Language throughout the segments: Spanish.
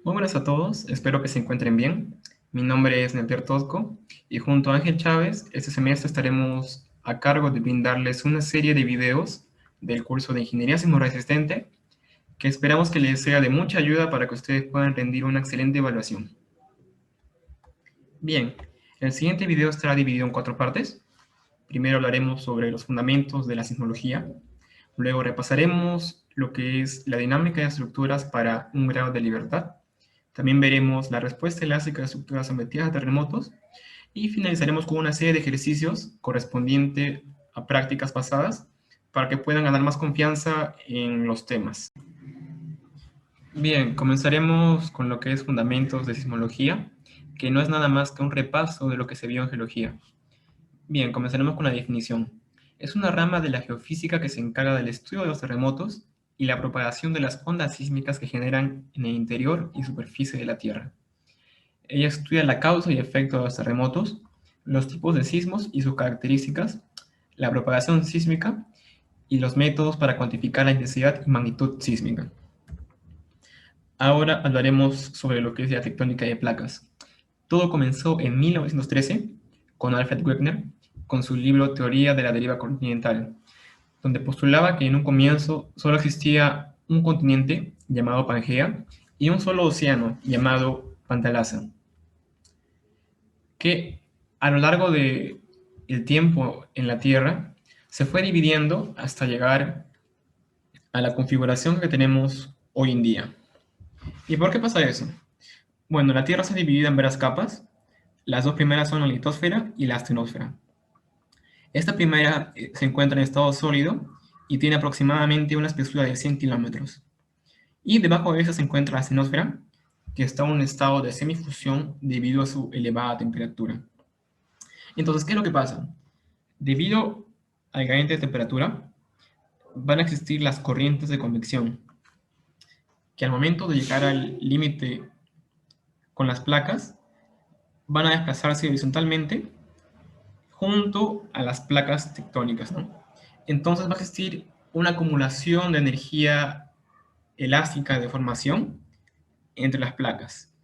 Muy buenas a todos, espero que se encuentren bien. Mi nombre es Nelder Tosco y junto a Ángel Chávez, este semestre estaremos a cargo de brindarles una serie de videos del curso de Ingeniería Sismoresistente que esperamos que les sea de mucha ayuda para que ustedes puedan rendir una excelente evaluación. Bien, el siguiente video estará dividido en 4 partes. Primero hablaremos sobre los fundamentos de la sismología. Luego repasaremos lo que es la dinámica de estructuras para un grado de libertad. También veremos la respuesta elástica de estructuras sometidas a terremotos y finalizaremos con una serie de ejercicios correspondiente a prácticas pasadas para que puedan ganar más confianza en los temas. Bien, comenzaremos con lo que es fundamentos de sismología, que no es nada más que un repaso de lo que se vio en geología. Bien, comenzaremos con la definición. Es una rama de la geofísica que se encarga del estudio de los terremotos y la propagación de las ondas sísmicas que generan en el interior y superficie de la Tierra. Ella estudia la causa y efecto de los terremotos, los tipos de sismos y sus características, la propagación sísmica y los métodos para cuantificar la intensidad y magnitud sísmica. Ahora hablaremos sobre lo que es la tectónica de placas. Todo comenzó en 1913 con Alfred Wegener, con su libro Teoría de la deriva continental, donde postulaba que en un comienzo solo existía un continente llamado Pangea y un solo océano llamado Pantalaza, que a lo largo del tiempo en la Tierra se fue dividiendo hasta llegar a la configuración que tenemos hoy en día. ¿Y por qué pasa eso? Bueno, la Tierra se ha dividido en varias capas. Las dos primeras son la litosfera y la astenosfera. Esta primera se encuentra en estado sólido y tiene aproximadamente una espesura de 100 kilómetros. Y debajo de esa se encuentra la astenosfera, que está en un estado de semifusión debido a su elevada temperatura. Entonces, ¿qué es lo que pasa? Debido al gradiente de temperatura, van a existir las corrientes de convección, que al momento de llegar al límite con las placas, van a desplazarse horizontalmente junto a las placas tectónicas, ¿no? Entonces va a existir una acumulación de energía elástica de formación entre las placas.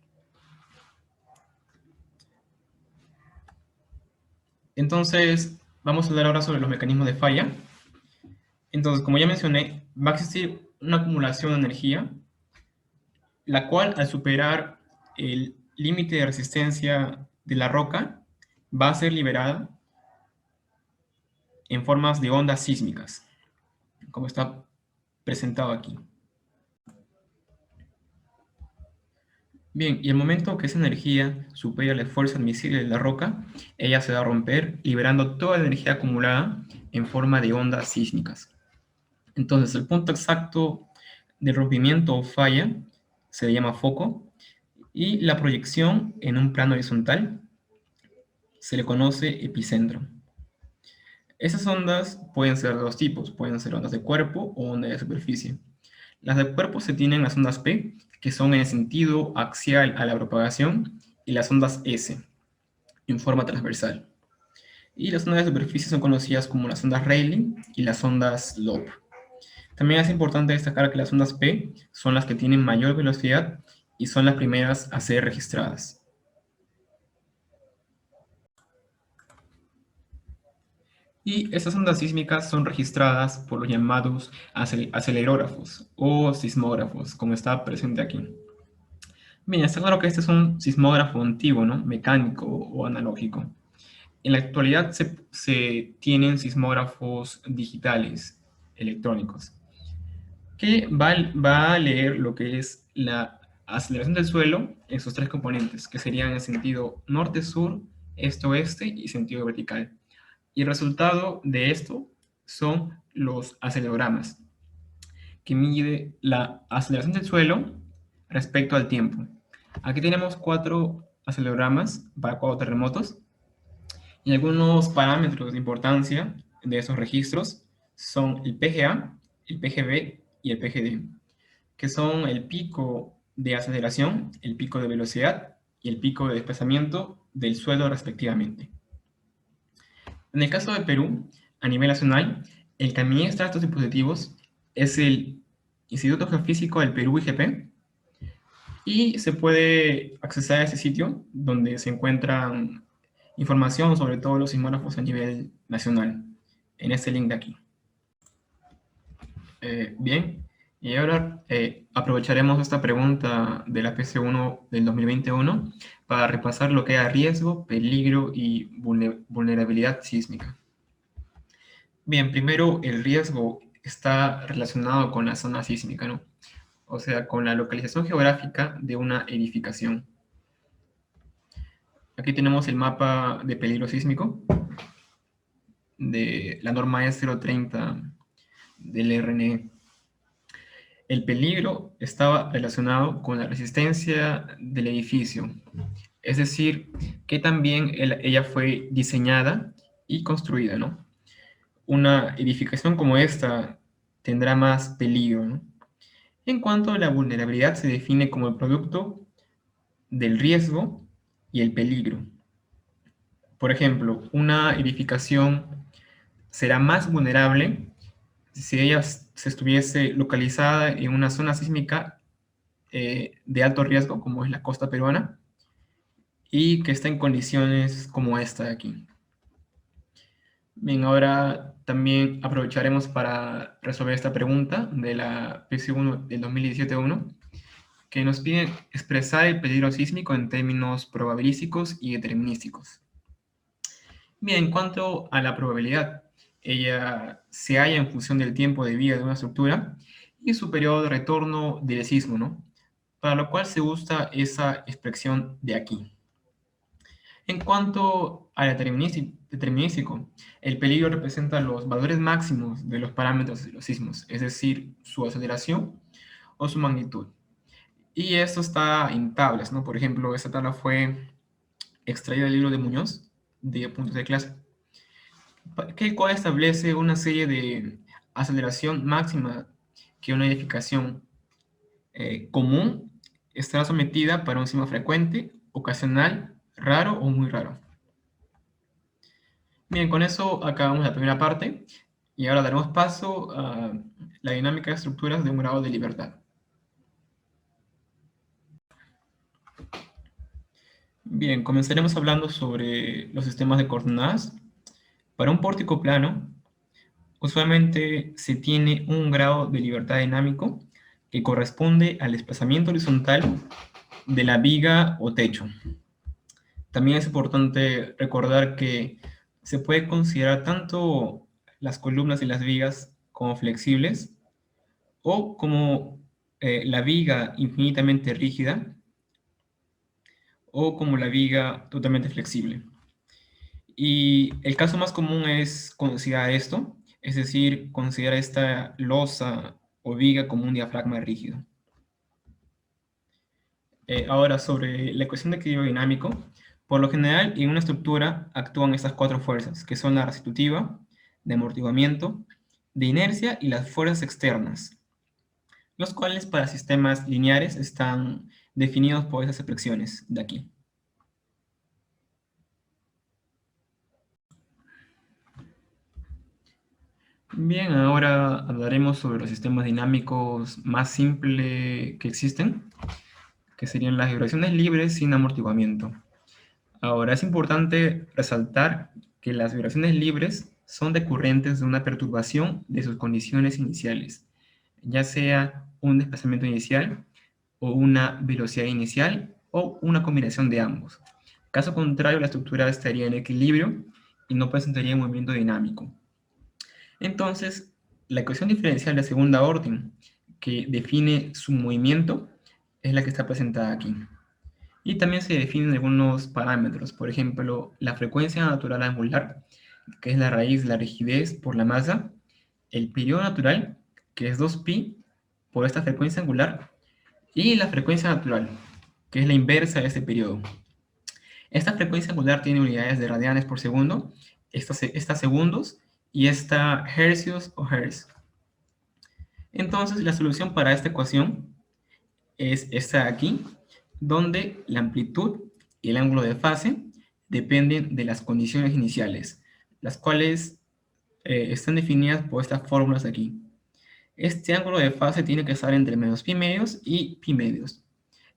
Entonces, vamos a hablar ahora sobre los mecanismos de falla. Entonces, como ya mencioné, va a existir una acumulación de energía, la cual al superar el límite de resistencia de la roca, va a ser liberada en formas de ondas sísmicas, como está presentado aquí. Bien, y el momento que esa energía supera el esfuerzo admisible de la roca, ella se va a romper, liberando toda la energía acumulada en forma de ondas sísmicas. Entonces, el punto exacto de rompimiento o falla se llama foco, y la proyección en un plano horizontal se le conoce epicentro. Esas ondas pueden ser de dos tipos, pueden ser ondas de cuerpo o ondas de superficie. Las de cuerpo se tienen las ondas P, que son en el sentido axial a la propagación, y las ondas S, en forma transversal. Y las ondas de superficie son conocidas como las ondas Rayleigh y las ondas Loeb. También es importante destacar que las ondas P son las que tienen mayor velocidad y son las primeras a ser registradas. Y estas ondas sísmicas son registradas por los llamados acelerógrafos o sismógrafos, como está presente aquí. Bien, está claro que este es un sismógrafo antiguo, ¿no? Mecánico o analógico. En la actualidad se tienen sismógrafos digitales, electrónicos, que va a leer lo que es la aceleración del suelo en sus tres componentes, que serían en sentido norte-sur, este-oeste y sentido vertical. Y el resultado de esto son los acelerogramas, que mide la aceleración del suelo respecto al tiempo. Aquí tenemos 4 acelerogramas para 4 terremotos, y algunos parámetros de importancia de esos registros son el PGA, el PGB y el PGD, que son el pico de aceleración, el pico de velocidad y el pico de desplazamiento del suelo respectivamente. En el caso de Perú, a nivel nacional, el que administra estos dispositivos es el Instituto Geofísico del Perú, IGP, Y se puede acceder a ese sitio donde se encuentran información sobre todos los sismógrafos a nivel nacional, en este link de aquí. Bien, y ahora aprovecharemos esta pregunta de la PC1 del 2021 para repasar lo que era riesgo, peligro y vulnerabilidad sísmica. Bien, primero el riesgo está relacionado con la zona sísmica, ¿no? O sea, con la localización geográfica de una edificación. Aquí tenemos el mapa de peligro sísmico de la norma E030 del RNE. El peligro estaba relacionado con la resistencia del edificio, es decir, que también ella fue diseñada y construida, ¿no? Una edificación como esta tendrá más peligro, ¿no? En cuanto a la vulnerabilidad, se define como el producto del riesgo y el peligro. Por ejemplo, una edificación será más vulnerable si ella se estuviese localizada en una zona sísmica de alto riesgo, como es la costa peruana, y que está en condiciones como esta de aquí. Bien, ahora también aprovecharemos para resolver esta pregunta de la PC1 del 2017-1, que nos pide expresar el peligro sísmico en términos probabilísticos y determinísticos. Bien, en cuanto a la probabilidad, ella se halla en función del tiempo de vida de una estructura y su periodo de retorno del sismo, ¿no? Para lo cual se usa esa expresión de aquí. En cuanto al determinístico, el peligro representa los valores máximos de los parámetros de los sismos, es decir, su aceleración o su magnitud. Y esto está en tablas, ¿no? Por ejemplo, esta tabla fue extraída del libro de Muñoz, de puntos de clase, que cual establece una serie de aceleración máxima que una edificación común estará sometida para un sismo frecuente, ocasional, raro o muy raro. Bien, con eso acabamos la primera parte y ahora daremos paso a la dinámica de estructuras de un grado de libertad. Bien, comenzaremos hablando sobre los sistemas de coordenadas. Para un pórtico plano, usualmente se tiene un grado de libertad dinámico que corresponde al desplazamiento horizontal de la viga o techo. También es importante recordar que se puede considerar tanto las columnas y las vigas como flexibles o como la viga infinitamente rígida o como la viga totalmente flexible. Y el caso más común es considerar esto, es decir, considerar esta losa o viga como un diafragma rígido. Ahora, sobre la ecuación de equilibrio dinámico, por lo general, en una estructura actúan estas cuatro fuerzas, que son la restitutiva, de amortiguamiento, de inercia y las fuerzas externas, los cuales para sistemas lineares están definidos por esas expresiones de aquí. Bien, ahora hablaremos sobre los sistemas dinámicos más simples que existen, que serían las vibraciones libres sin amortiguamiento. Ahora, es importante resaltar que las vibraciones libres son decorrentes de una perturbación de sus condiciones iniciales, ya sea un desplazamiento inicial o una velocidad inicial o una combinación de ambos. Caso contrario, la estructura estaría en equilibrio y no presentaría movimiento dinámico. Entonces, la ecuación diferencial de segunda orden que define su movimiento es la que está presentada aquí. Y también se definen algunos parámetros, por ejemplo, la frecuencia natural angular, que es la raíz de la rigidez por la masa, el periodo natural, que es 2pi por esta frecuencia angular, y la frecuencia natural, que es la inversa de este periodo. Esta frecuencia angular tiene unidades de radianes por segundo, esta segundos, y esta hercios o hertz. Entonces, la solución para esta ecuación es esta de aquí, donde la amplitud y el ángulo de fase dependen de las condiciones iniciales, las cuales están definidas por estas fórmulas de aquí. Este ángulo de fase tiene que estar entre menos pi medios y pi medios.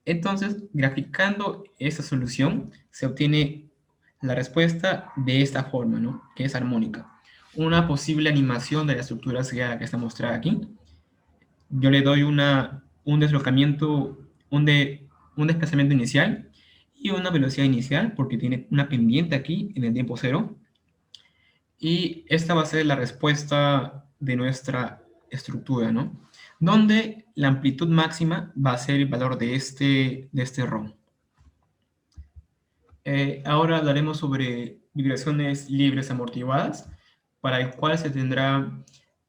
Entonces, graficando esta solución, se obtiene la respuesta de esta forma, ¿no? Que es armónica. Una posible animación de la estructura seriada que está mostrada aquí. Yo le doy un deslocamiento, un desplazamiento inicial y una velocidad inicial, porque tiene una pendiente aquí en el tiempo cero. Y esta va a ser la respuesta de nuestra estructura, ¿no? Donde la amplitud máxima va a ser el valor de este ROM. Ahora hablaremos sobre vibraciones libres amortiguadas, para el cual se tendrá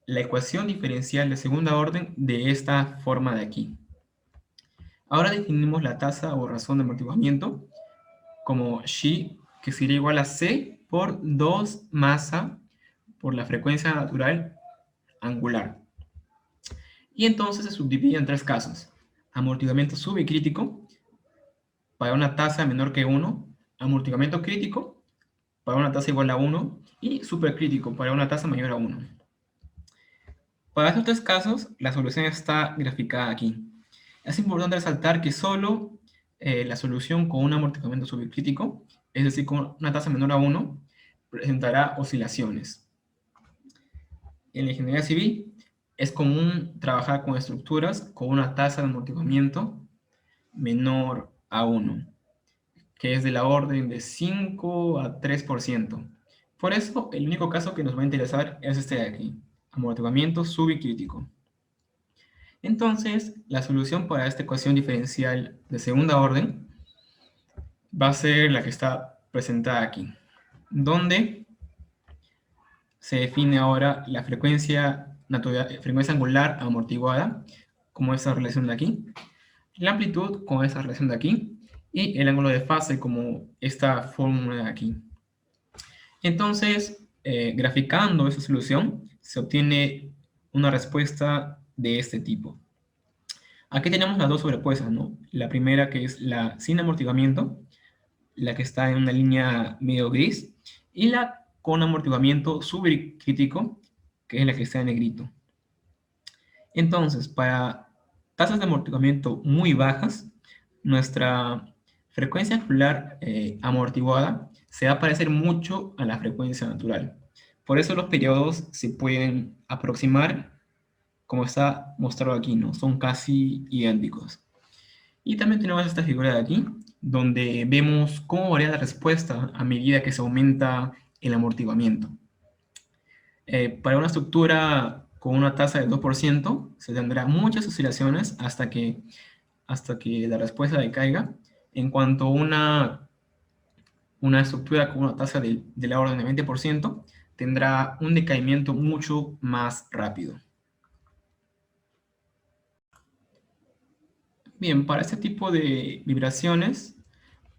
la ecuación diferencial de segunda orden de esta forma de aquí. Ahora definimos la tasa o razón de amortiguamiento como Xi, que sería igual a C por 2 masa por la frecuencia natural angular. Y entonces se subdivide en tres casos: amortiguamiento subcrítico para una tasa menor que 1, amortiguamiento crítico para una tasa igual a 1 y supercrítico para una tasa mayor a 1. Para estos tres casos, la solución está graficada aquí. Es importante resaltar que solo la solución con un amortiguamiento subcrítico, es decir, con una tasa menor a 1, presentará oscilaciones. En la ingeniería civil es común trabajar con estructuras con una tasa de amortiguamiento menor a 1, que es de la orden de 5 a 3%. Por eso, el único caso que nos va a interesar es este de aquí, amortiguamiento subcrítico. Entonces, la solución para esta ecuación diferencial de segunda orden va a ser la que está presentada aquí, donde se define ahora la frecuencia angular amortiguada, como esta relación de aquí, la amplitud como esta relación de aquí, y el ángulo de fase como esta fórmula de aquí. Entonces, graficando esa solución, se obtiene una respuesta de este tipo. Aquí tenemos las dos sobrepuestas, ¿no? La primera, que es la sin amortiguamiento, la que está en una línea medio gris, y la con amortiguamiento supercrítico, que es la que está en negrito. Entonces, para tasas de amortiguamiento muy bajas, nuestra frecuencia angular amortiguada se va a parecer mucho a la frecuencia natural. Por eso los periodos se pueden aproximar como está mostrado aquí, ¿no? Son casi idénticos. Y también tenemos esta figura de aquí, donde vemos cómo varía la respuesta a medida que se aumenta el amortiguamiento. Para una estructura con una tasa del 2%, se tendrá muchas oscilaciones hasta que la respuesta decaiga. En cuanto a una estructura con una tasa de la orden de 20%, tendrá un decaimiento mucho más rápido. Bien, para este tipo de vibraciones,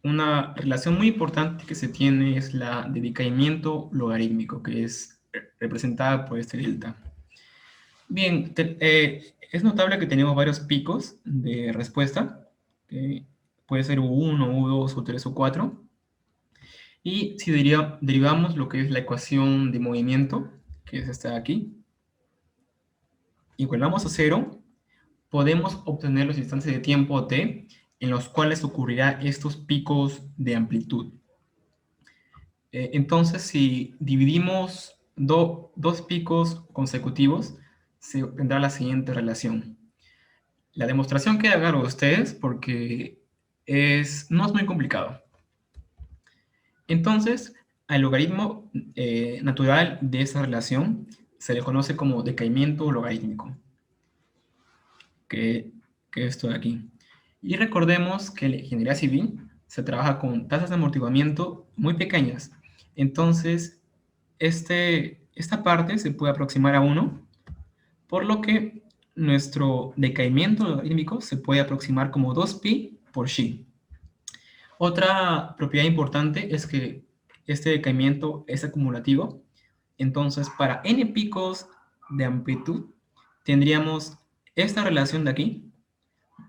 una relación muy importante que se tiene es la de decaimiento logarítmico, que es representada por este delta. Bien, es notable que tenemos varios picos de respuesta, que puede ser U1, U2, U3 o 4. Y si derivamos lo que es la ecuación de movimiento, que es esta de aquí, igualamos a 0, podemos obtener los instantes de tiempo t en los cuales ocurrirá estos picos de amplitud. Entonces, si dividimos dos picos consecutivos, se obtendrá la siguiente relación. La demostración queda a cargo de ustedes porque no es muy complicado. Entonces, al logaritmo natural de esa relación se le conoce como decaimiento logarítmico, que es esto de aquí. Y recordemos que en la ingeniería civil se trabaja con tasas de amortiguamiento muy pequeñas. Entonces, esta parte se puede aproximar a 1, por lo que nuestro decaimiento logarítmico se puede aproximar como 2pi por xi. Otra propiedad importante es que este decaimiento es acumulativo. Entonces, para n picos de amplitud, tendríamos esta relación de aquí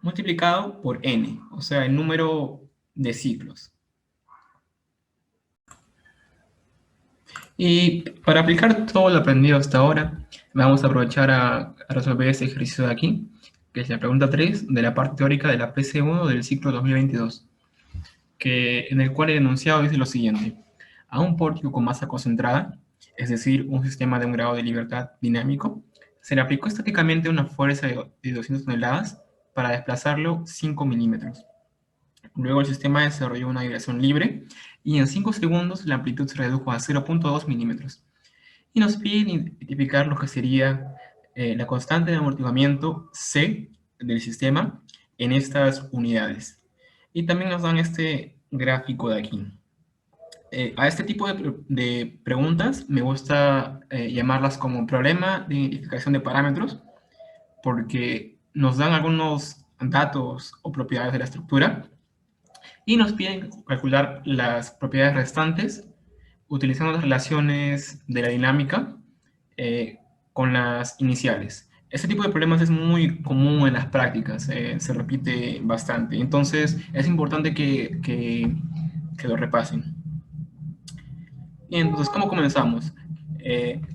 multiplicado por n, o sea, el número de ciclos. Y para aplicar todo lo aprendido hasta ahora, vamos a aprovechar a resolver este ejercicio de aquí, que es la pregunta 3 de la parte teórica de la PC1 del ciclo 2022, en el cual el enunciado dice lo siguiente. A un pórtico con masa concentrada, es decir, un sistema de un grado de libertad dinámico, se le aplicó estáticamente una fuerza de 200 toneladas para desplazarlo 5 milímetros. Luego el sistema desarrolló una vibración libre y en 5 segundos la amplitud se redujo a 0.2 milímetros. Y nos piden identificar lo que sería la constante de amortiguamiento C del sistema en estas unidades. Y también nos dan este gráfico de aquí. A este tipo de preguntas me gusta llamarlas como problema de identificación de parámetros, porque nos dan algunos datos o propiedades de la estructura y nos piden calcular las propiedades restantes utilizando las relaciones de la dinámica con las iniciales. Este tipo de problemas es muy común en las prácticas, se repite bastante, entonces es importante que lo repasen. Y entonces, ¿cómo comenzamos?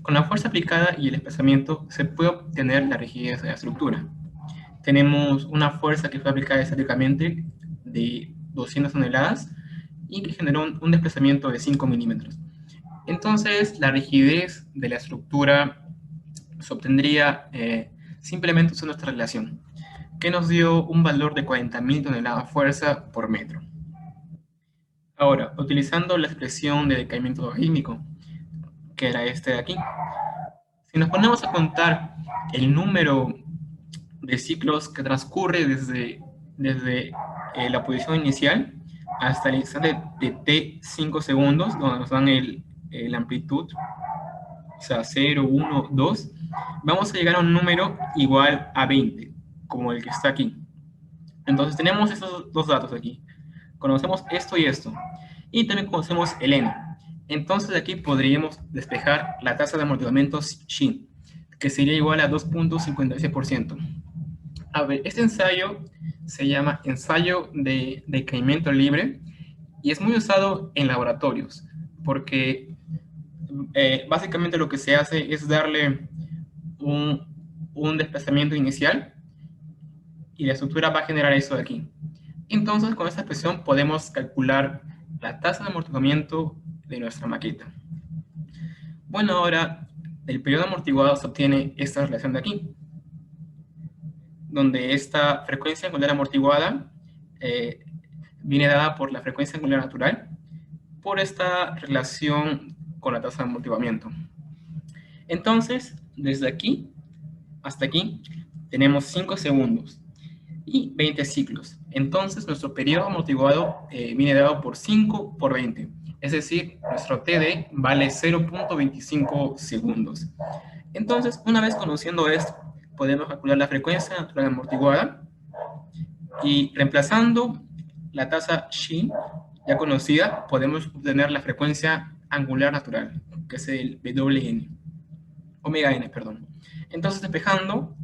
Con la fuerza aplicada y el desplazamiento se puede obtener la rigidez de la estructura. Tenemos una fuerza que fue aplicada estáticamente de 200 toneladas y que generó un desplazamiento de 5 milímetros. Entonces, la rigidez de la estructura se obtendría simplemente usando esta relación, que nos dio un valor de 40.000 toneladas fuerza por metro. Ahora, utilizando la expresión de decaimiento logarítmico, que era este de aquí, si nos ponemos a contar el número de ciclos que transcurre desde la posición inicial hasta el instante de t 5 segundos, donde nos dan la amplitud, o sea, 0, 1, 2, vamos a llegar a un número igual a 20, como el que está aquí. Entonces tenemos estos dos datos aquí. Conocemos esto y esto. Y también conocemos el n. Entonces aquí podríamos despejar la tasa de amortiguamiento Shin, que sería igual a 2.56%. A ver, este ensayo se llama ensayo de decaimiento libre y es muy usado en laboratorios porque básicamente lo que se hace es darle un desplazamiento inicial y la estructura va a generar eso de aquí. Entonces, con esta expresión podemos calcular la tasa de amortiguamiento de nuestra maqueta. Bueno, ahora del periodo amortiguado se obtiene esta relación de aquí, donde esta frecuencia angular amortiguada viene dada por la frecuencia angular natural por esta relación con la tasa de amortiguamiento. Entonces, desde aquí hasta aquí tenemos 5 segundos y 20 ciclos. Entonces, nuestro periodo amortiguado viene dado por 5 por 20. Es decir, nuestro TD vale 0.25 segundos. Entonces, una vez conociendo esto, podemos calcular la frecuencia natural amortiguada y reemplazando la tasa Xi ya conocida, podemos obtener la frecuencia angular natural, que es el WN, omega n, perdón. Entonces, despejando,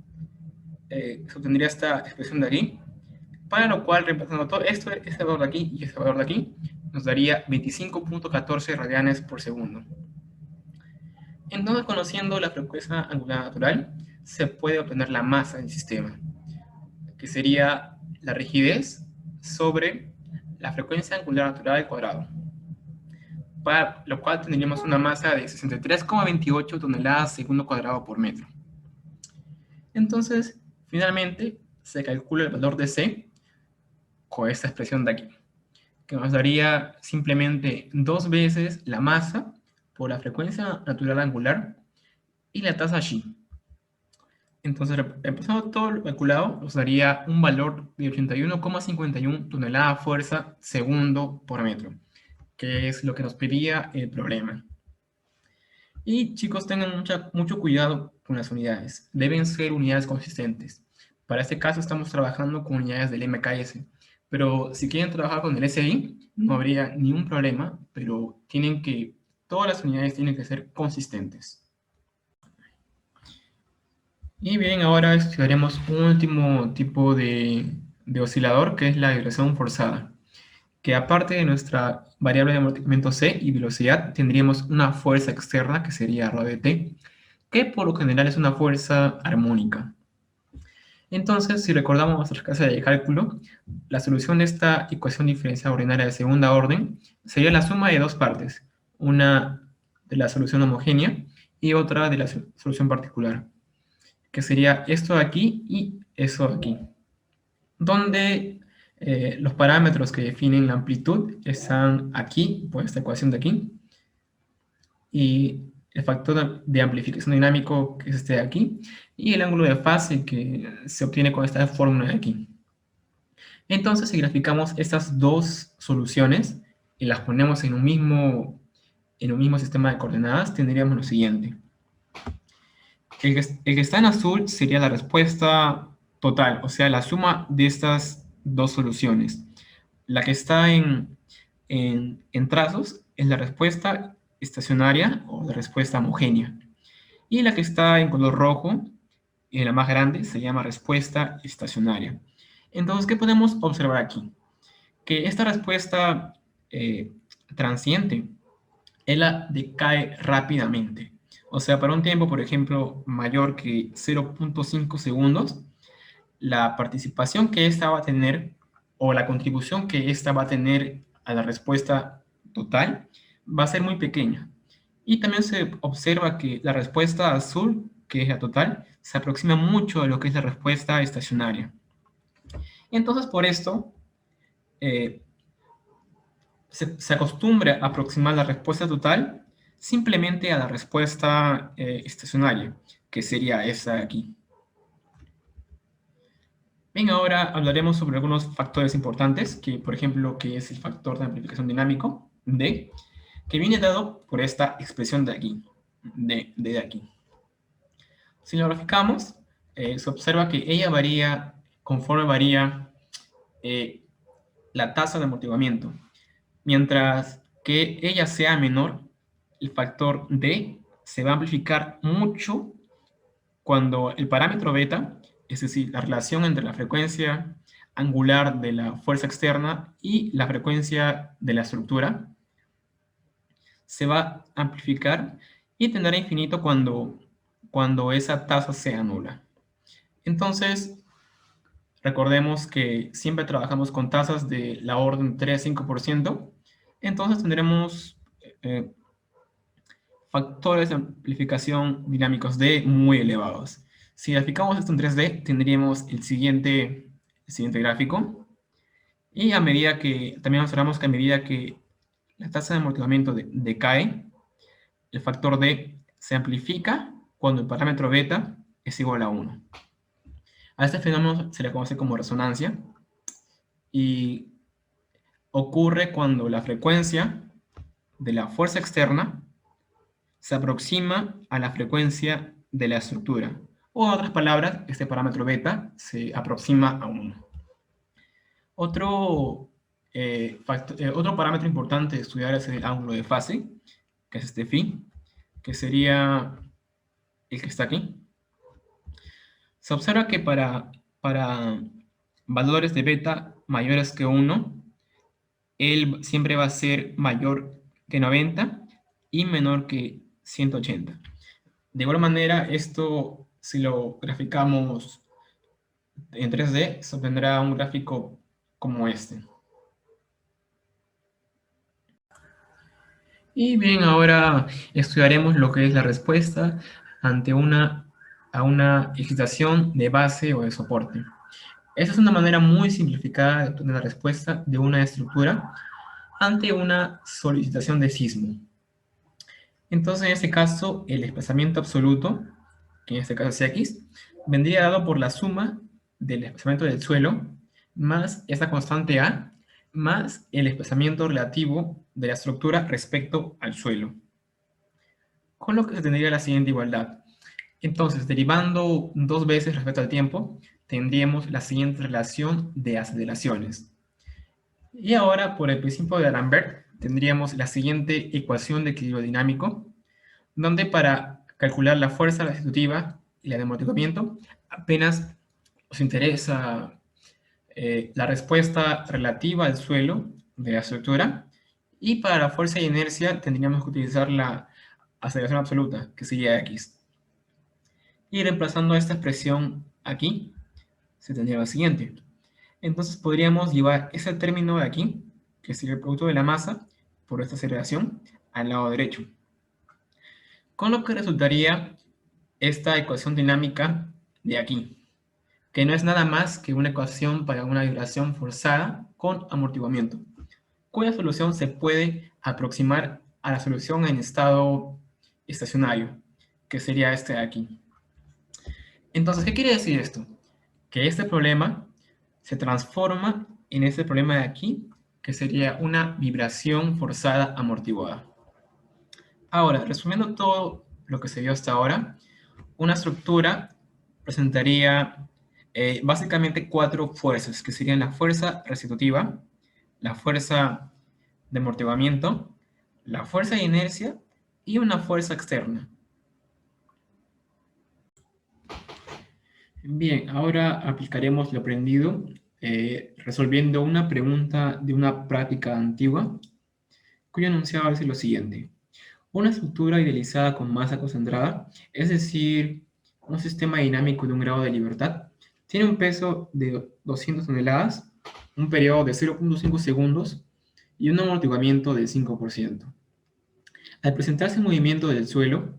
se obtendría esta expresión de aquí, para lo cual, reemplazando todo esto, este valor de aquí y este valor de aquí, nos daría 25.14 radianes por segundo. Entonces, conociendo la frecuencia angular natural, se puede obtener la masa del sistema, que sería la rigidez sobre la frecuencia angular natural al cuadrado, para lo cual tendríamos una masa de 63,28 toneladas segundo cuadrado por metro. Entonces, finalmente, se calcula el valor de C con esta expresión de aquí, que nos daría simplemente 2 veces la masa por la frecuencia natural angular y la tasa Xi. Entonces, empezando todo lo calculado, nos daría un valor de 81,51 toneladas fuerza segundo por metro, que es lo que nos pedía el problema. Y chicos, tengan mucho cuidado con las unidades. Deben ser unidades consistentes. Para este caso estamos trabajando con unidades del MKS, pero si quieren trabajar con el SI, no habría ningún problema, pero todas las unidades tienen que ser consistentes. Y bien, ahora estudiaremos un último tipo de oscilador, que es la vibración forzada, que aparte de nuestra variable de amortiguamiento C y velocidad, tendríamos una fuerza externa, que sería ρ de t, que por lo general es una fuerza armónica. Entonces, si recordamos nuestra clase de cálculo, la solución de esta ecuación diferencial ordinaria de segunda orden sería la suma de dos partes, una de la solución homogénea y otra de la solución particular, que sería esto de aquí y eso de aquí, donde los parámetros que definen la amplitud están aquí, por esta ecuación de aquí, y el factor de amplificación dinámico que es este de aquí, y el ángulo de fase que se obtiene con esta fórmula de aquí. Entonces, si graficamos estas dos soluciones y las ponemos en un mismo sistema de coordenadas, tendríamos lo siguiente. El que está en azul sería la respuesta total, o sea, la suma de estas dos soluciones. La que está en trazos es la respuesta estacionaria o la respuesta homogénea. Y la que está en color rojo, y la más grande, se llama respuesta estacionaria. Entonces, ¿qué podemos observar aquí? Que esta respuesta transiente, ella decae rápidamente. O sea, para un tiempo, por ejemplo, mayor que 0.5 segundos, la participación que esta va a tener o la contribución que esta va a tener a la respuesta total va a ser muy pequeña. Y también se observa que la respuesta azul, que es la total, se aproxima mucho a lo que es la respuesta estacionaria. Entonces, por esto, eh, se acostumbra a aproximar la respuesta total simplemente a la respuesta estacionaria, que sería esa de aquí. Bien, ahora hablaremos sobre algunos factores importantes, que por ejemplo, que es el factor de amplificación dinámico, D, que viene dado por esta expresión de aquí, de aquí. Si lo graficamos, se observa que ella varía conforme varía la tasa de amortiguamiento. Mientras que ella sea menor, el factor D se va a amplificar mucho cuando el parámetro beta, es decir, la relación entre la frecuencia angular de la fuerza externa y la frecuencia de la estructura, se va a amplificar y tenderá a infinito cuando esa tasa sea nula. Entonces, recordemos que siempre trabajamos con tasas de la orden 3-5%, entonces tendremos factores de amplificación dinámicos D muy elevados. Si graficamos esto en 3D, tendríamos el siguiente gráfico. Y a medida que, también observamos que a medida que la tasa de amortiguamiento decae, el factor D se amplifica cuando el parámetro beta es igual a 1. A este fenómeno se le conoce como resonancia y ocurre cuando la frecuencia de la fuerza externa se aproxima a la frecuencia de la estructura. O en otras palabras, este parámetro beta se aproxima a 1. Otro parámetro importante de estudiar es el ángulo de fase, que es este phi, que sería el que está aquí. Se observa que para valores de beta mayores que 1, él siempre va a ser mayor que 90 y menor que 180. De igual manera, esto, si lo graficamos en 3D, se obtendrá un gráfico como este. Y bien, ahora estudiaremos lo que es la respuesta ante a una excitación de base o de soporte. Esa es una manera muy simplificada de obtener la respuesta de una estructura ante una solicitación de sismo. Entonces, en este caso, el desplazamiento absoluto, que en este caso es X, vendría dado por la suma del desplazamiento del suelo más esta constante A, más el desplazamiento relativo de la estructura respecto al suelo. Con lo que se tendría la siguiente igualdad. Entonces, derivando dos veces respecto al tiempo, tendríamos la siguiente relación de aceleraciones. Y ahora, por el principio de D'Alembert, tendríamos la siguiente ecuación de equilibrio dinámico, donde para calcular la fuerza restitutiva y la de amortiguamiento, apenas nos interesa la respuesta relativa al suelo de la estructura, y para la fuerza de inercia tendríamos que utilizar la aceleración absoluta, que sería X. Y reemplazando esta expresión aquí, se tendría lo siguiente. Entonces podríamos llevar ese término de aquí, que sería el producto de la masa, por esta aceleración, al lado derecho. Con lo que resultaría esta ecuación dinámica de aquí, que no es nada más que una ecuación para una vibración forzada con amortiguamiento, cuya solución se puede aproximar a la solución en estado estacionario, que sería este de aquí. Entonces, ¿qué quiere decir esto? Que este problema se transforma en este problema de aquí, que sería una vibración forzada amortiguada. Ahora, resumiendo todo lo que se vio hasta ahora, una estructura presentaría básicamente 4 fuerzas, que serían la fuerza restitutiva, la fuerza de amortiguamiento, la fuerza de inercia y una fuerza externa. Bien, ahora aplicaremos lo aprendido resolviendo una pregunta de una práctica antigua, cuyo enunciado es lo siguiente. Una estructura idealizada con masa concentrada, es decir, un sistema dinámico de un grado de libertad, tiene un peso de 200 toneladas, un periodo de 0.5 segundos y un amortiguamiento del 5%. Al presentarse el movimiento del suelo,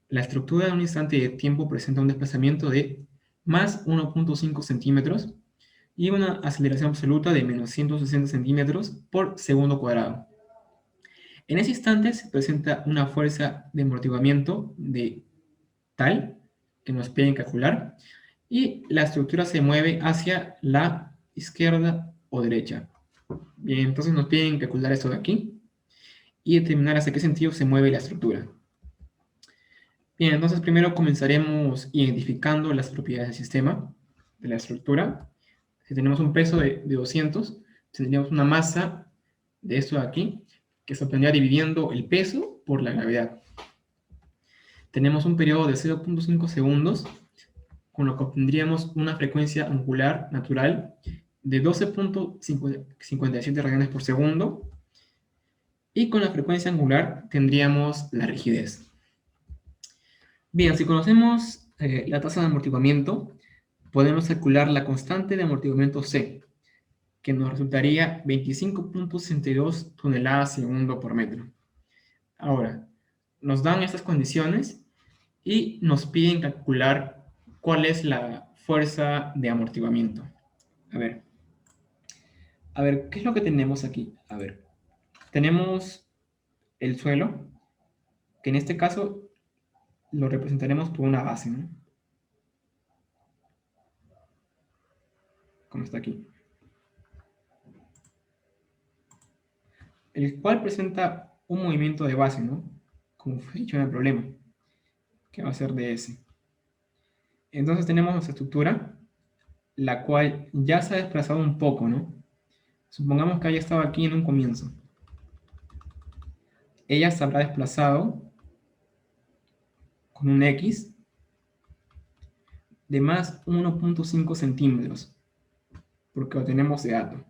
la estructura en un instante de tiempo presenta un desplazamiento de más 1.5 centímetros y una aceleración absoluta de menos 160 centímetros por segundo cuadrado. En ese instante se presenta una fuerza de amortiguamiento de tal que nos piden calcular y la estructura se mueve hacia la izquierda o derecha. Bien, entonces nos piden calcular esto de aquí y determinar hacia qué sentido se mueve la estructura. Bien, entonces primero comenzaremos identificando las propiedades del sistema, de la estructura. Si tenemos un peso de 200, tendríamos una masa de esto de aquí, que se obtendría dividiendo el peso por la gravedad. Tenemos un periodo de 0.5 segundos, con lo que obtendríamos una frecuencia angular natural de 12.57 radianes por segundo, y con la frecuencia angular tendríamos la rigidez. Bien, si conocemos la tasa de amortiguamiento, podemos calcular la constante de amortiguamiento C, que nos resultaría 25.62 toneladas segundo por metro. Ahora, nos dan estas condiciones y nos piden calcular cuál es la fuerza de amortiguamiento. A ver, ¿qué es lo que tenemos aquí? A ver, tenemos el suelo, que en este caso lo representaremos por una base, ¿no? Como está aquí. El cual presenta un movimiento de base, ¿no? Como fue dicho en el problema, que va a ser ds. Entonces tenemos nuestra estructura, la cual ya se ha desplazado un poco, ¿no? Supongamos que haya estado aquí en un comienzo. Ella se habrá desplazado con un X de más 1.5 centímetros, porque lo tenemos de dato.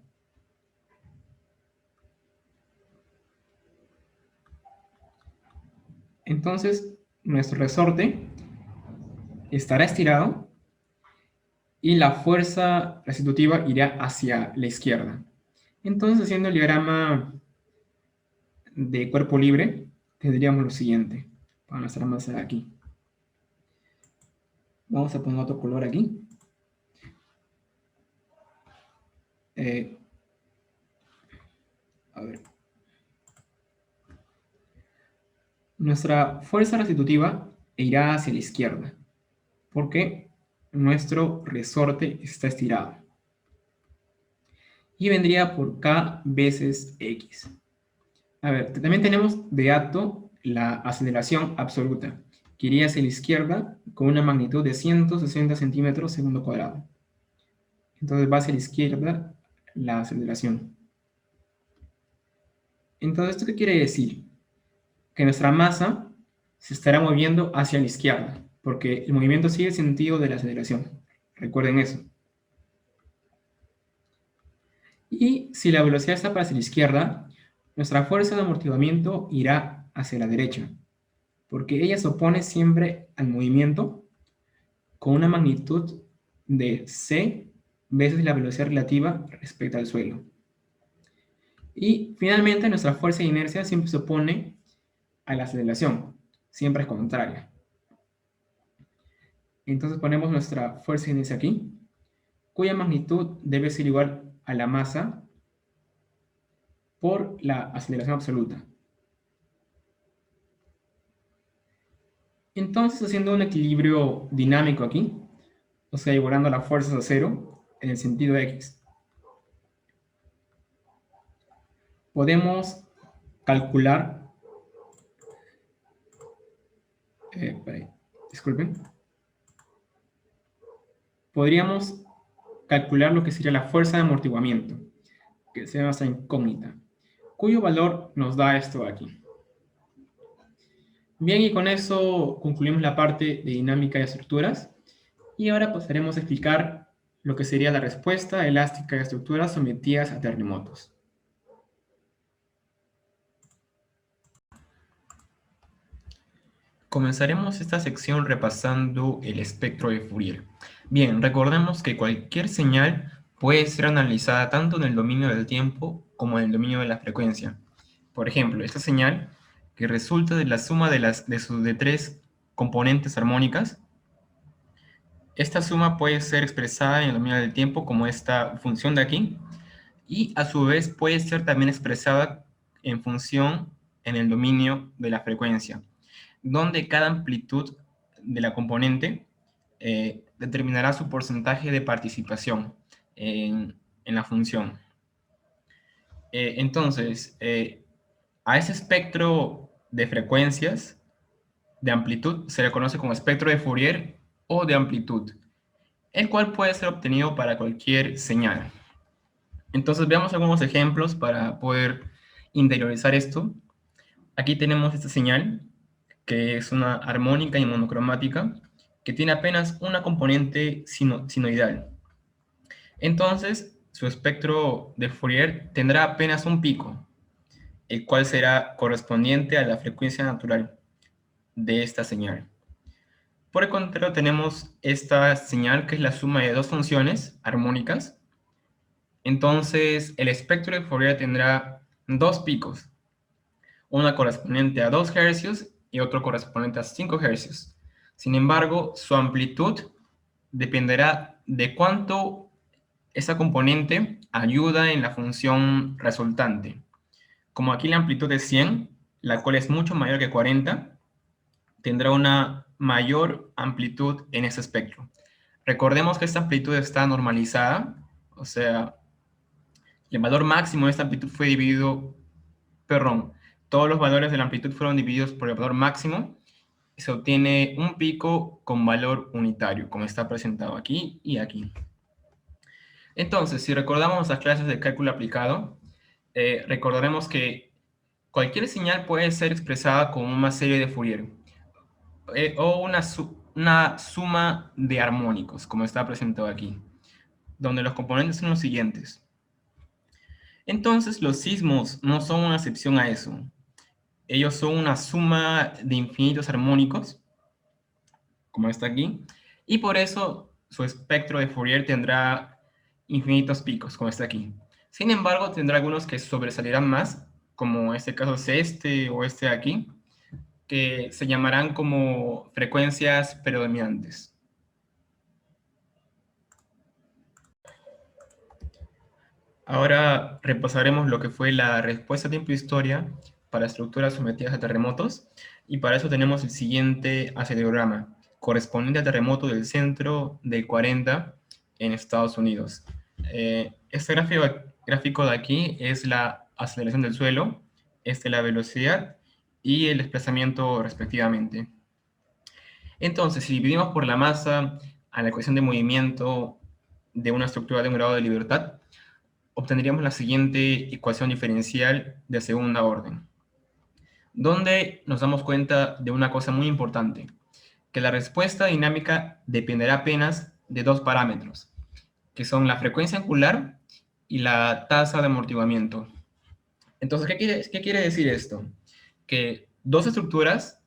Entonces, nuestro resorte estará estirado y la fuerza restitutiva irá hacia la izquierda. Entonces, haciendo el diagrama de cuerpo libre, tendríamos lo siguiente para nuestra masa de aquí. Vamos a poner otro color aquí. A ver. Nuestra fuerza restitutiva irá hacia la izquierda, porque nuestro resorte está estirado. Y vendría por K veces X. A ver, también tenemos de dato la aceleración absoluta, que iría hacia la izquierda con una magnitud de 160 centímetros segundo cuadrado. Entonces va hacia la izquierda la aceleración. Entonces, ¿esto qué quiere decir? Que nuestra masa se estará moviendo hacia la izquierda, porque el movimiento sigue el sentido de la aceleración. Recuerden eso. Y si la velocidad está hacia la izquierda, nuestra fuerza de amortiguamiento irá hacia la derecha, porque ella se opone siempre al movimiento con una magnitud de C veces la velocidad relativa respecto al suelo. Y finalmente nuestra fuerza de inercia siempre se opone a la aceleración, siempre es contraria. Entonces ponemos nuestra fuerza de inercia aquí, cuya magnitud debe ser igual a la masa por la aceleración absoluta. Entonces, haciendo un equilibrio dinámico aquí, o sea, igualando las fuerzas a cero en el sentido X, podemos calcular, disculpen, podríamos calcular lo que sería la fuerza de amortiguamiento, que sea nuestra incógnita, cuyo valor nos da esto de aquí. Bien, y con eso concluimos la parte de dinámica de estructuras, y ahora pasaremos a explicar lo que sería la respuesta elástica de estructuras sometidas a terremotos. Comenzaremos esta sección repasando el espectro de Fourier. Bien, recordemos que cualquier señal puede ser analizada tanto en el dominio del tiempo como en el dominio de la frecuencia. Por ejemplo, esta señal, que resulta de la suma de tres componentes armónicas, esta suma puede ser expresada en el dominio del tiempo como esta función de aquí, y a su vez puede ser también expresada en función en el dominio de la frecuencia, donde cada amplitud de la componente determinará su porcentaje de participación en la función. Entonces, a ese espectro de frecuencias, de amplitud, se le conoce como espectro de Fourier o de amplitud, el cual puede ser obtenido para cualquier señal. Entonces, veamos algunos ejemplos para poder interiorizar esto. Aquí tenemos esta señal, que es una armónica y monocromática, que tiene apenas una componente sinoidal. Entonces, su espectro de Fourier tendrá apenas un pico, el cual será correspondiente a la frecuencia natural de esta señal. Por el contrario, tenemos esta señal, que es la suma de dos funciones armónicas. Entonces, el espectro de Fourier tendrá dos picos, una correspondiente a 2 Hz y otro correspondiente a 5 Hz. Sin embargo, su amplitud dependerá de cuánto esa componente ayuda en la función resultante. Como aquí la amplitud es 100, la cual es mucho mayor que 40, tendrá una mayor amplitud en ese espectro. Recordemos que esta amplitud está normalizada, o sea, el valor máximo de esta amplitud fue dividido, perdón, todos los valores de la amplitud fueron divididos por el valor máximo, y se obtiene un pico con valor unitario, como está presentado aquí y aquí. Entonces, si recordamos las clases de cálculo aplicado, recordaremos que cualquier señal puede ser expresada como una serie de Fourier, o una suma de armónicos, como está presentado aquí, donde los componentes son los siguientes. Entonces, los sismos no son una excepción a eso. Ellos son una suma de infinitos armónicos, como está aquí, y por eso su espectro de Fourier tendrá infinitos picos, como está aquí. Sin embargo, tendrá algunos que sobresalirán más, como este caso es este o este de aquí, que se llamarán como frecuencias predominantes. Ahora repasaremos lo que fue la respuesta tiempo-historia para estructuras sometidas a terremotos, y para eso tenemos el siguiente acelerograma, correspondiente al terremoto del centro del 40 en Estados Unidos. Este gráfico de aquí es la aceleración del suelo, la velocidad y el desplazamiento respectivamente. Entonces, si dividimos por la masa a la ecuación de movimiento de una estructura de un grado de libertad, obtendríamos la siguiente ecuación diferencial de segunda orden, donde nos damos cuenta de una cosa muy importante, que la respuesta dinámica dependerá apenas de dos parámetros, que son la frecuencia angular y la tasa de amortiguamiento. Entonces, ¿qué quiere decir esto? Que dos estructuras,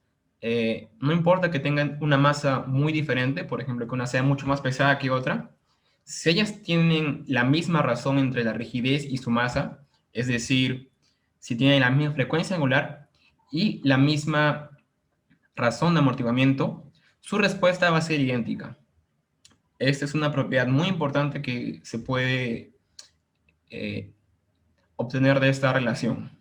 no importa que tengan una masa muy diferente, por ejemplo, que una sea mucho más pesada que otra, Si ellas tienen la misma razón entre la rigidez y su masa, es decir, si tienen la misma frecuencia angular y la misma razón de amortiguamiento, su respuesta va a ser idéntica. Esta es una propiedad muy importante que se puede obtener de esta relación.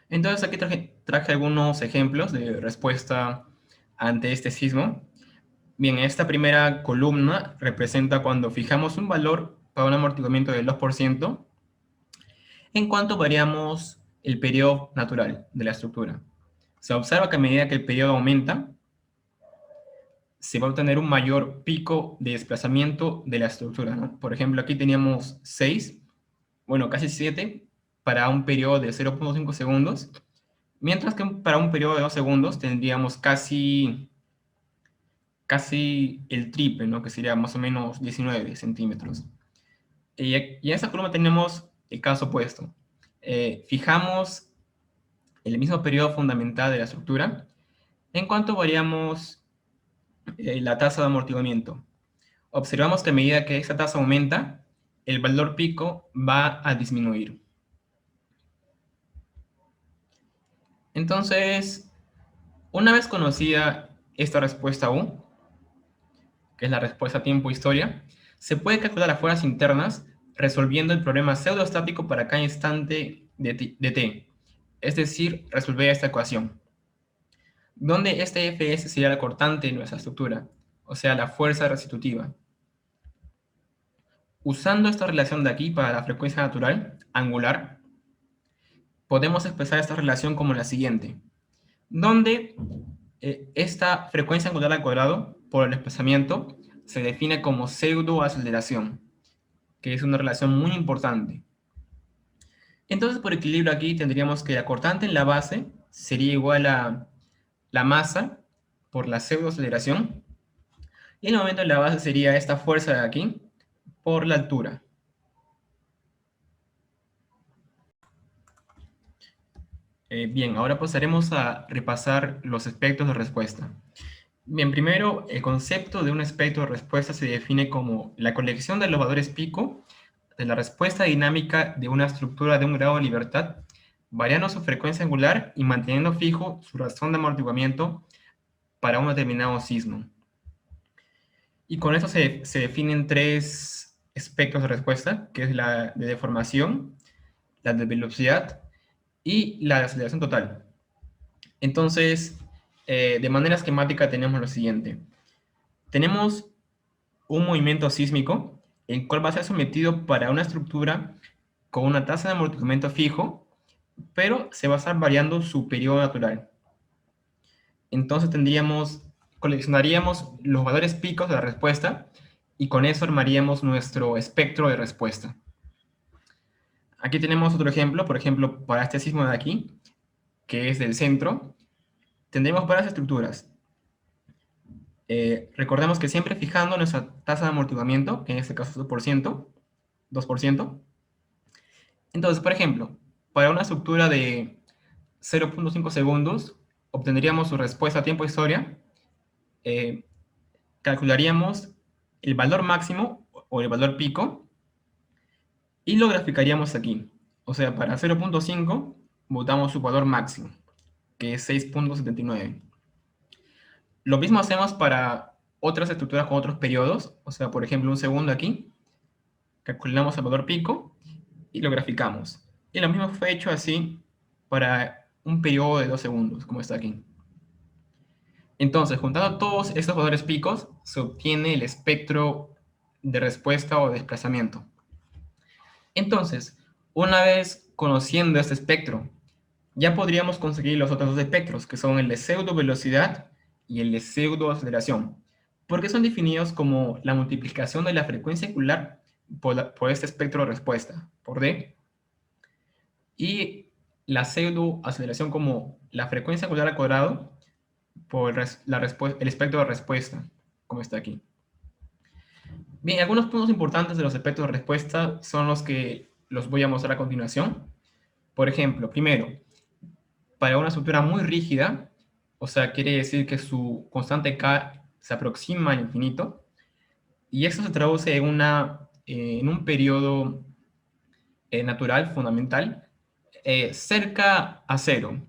Entonces aquí traje algunos ejemplos de respuesta ante este sismo. Bien, esta primera columna representa cuando fijamos un valor para un amortiguamiento del 2% en cuanto variamos el periodo natural de la estructura. Se observa que a medida que el periodo aumenta, se va a obtener un mayor pico de desplazamiento de la estructura, ¿no? Por ejemplo, aquí teníamos 6, bueno, casi 7, para un periodo de 0.5 segundos, mientras que para un periodo de 2 segundos tendríamos casi el triple, ¿no? Que sería más o menos 19 centímetros. Y en esta columna tenemos el caso opuesto. Fijamos el mismo periodo fundamental de la estructura en cuanto variamos la tasa de amortiguamiento. Observamos que a medida que esta tasa aumenta, el valor pico va a disminuir. Entonces, una vez conocida esta respuesta U, que es la respuesta tiempo-historia, se puede calcular las fuerzas internas resolviendo el problema pseudoestático para cada instante de t, es decir, resolver esta ecuación, donde este Fs sería la cortante de nuestra estructura, o sea, la fuerza restitutiva. Usando esta relación de aquí para la frecuencia natural, angular, podemos expresar esta relación como la siguiente, donde esta frecuencia angular al cuadrado por el desplazamiento se define como pseudoaceleración, que es una relación muy importante. Entonces, por equilibrio aquí tendríamos que la cortante en la base sería igual a la masa por la pseudoaceleración, y el momento en la base sería esta fuerza de aquí por la altura. Bien, ahora pasaremos a repasar los espectros de respuesta. Bien, primero, el concepto de un espectro de respuesta se define como la colección de los valores pico de la respuesta dinámica de una estructura de un grado de libertad, variando su frecuencia angular y manteniendo fijo su razón de amortiguamiento para un determinado sismo. Y con eso se definen tres espectros de respuesta, que es la de deformación, la de velocidad y la de aceleración total. Entonces, de manera esquemática tenemos lo siguiente. Tenemos un movimiento sísmico, el cual va a ser sometido para una estructura con una tasa de amortiguamiento fijo, pero se va a estar variando su periodo natural. Entonces coleccionaríamos los valores picos de la respuesta y con eso armaríamos nuestro espectro de respuesta. Aquí tenemos otro ejemplo, por ejemplo, para este sismo de aquí, que es del centro, tendremos varias estructuras. Recordemos que siempre fijando nuestra tasa de amortiguamiento, que en este caso es 2%. Entonces, por ejemplo, para una estructura de 0.5 segundos, obtendríamos su respuesta a tiempo historia, calcularíamos el valor máximo o el valor pico y lo graficaríamos aquí. O sea, para 0.5 botamos su valor máximo, que es 6.79. Lo mismo hacemos para otras estructuras con otros periodos, o sea, por ejemplo, un segundo aquí, calculamos el valor pico y lo graficamos. Y lo mismo fue hecho así para un periodo de 2 segundos, como está aquí. Entonces, juntando todos estos valores picos, se obtiene el espectro de respuesta o desplazamiento. Entonces, una vez conociendo este espectro, ya podríamos conseguir los otros dos espectros, que son el de pseudo velocidad y el de pseudo aceleración, porque son definidos como la multiplicación de la frecuencia angular por este espectro de respuesta, por D, y la pseudo aceleración como la frecuencia angular al cuadrado por el espectro de respuesta, como está aquí. Bien, algunos puntos importantes de los espectros de respuesta son los que los voy a mostrar a continuación. Por ejemplo, primero, para una estructura muy rígida, o sea, quiere decir que su constante K se aproxima al infinito, Y esto se traduce en un periodo natural fundamental cerca a cero,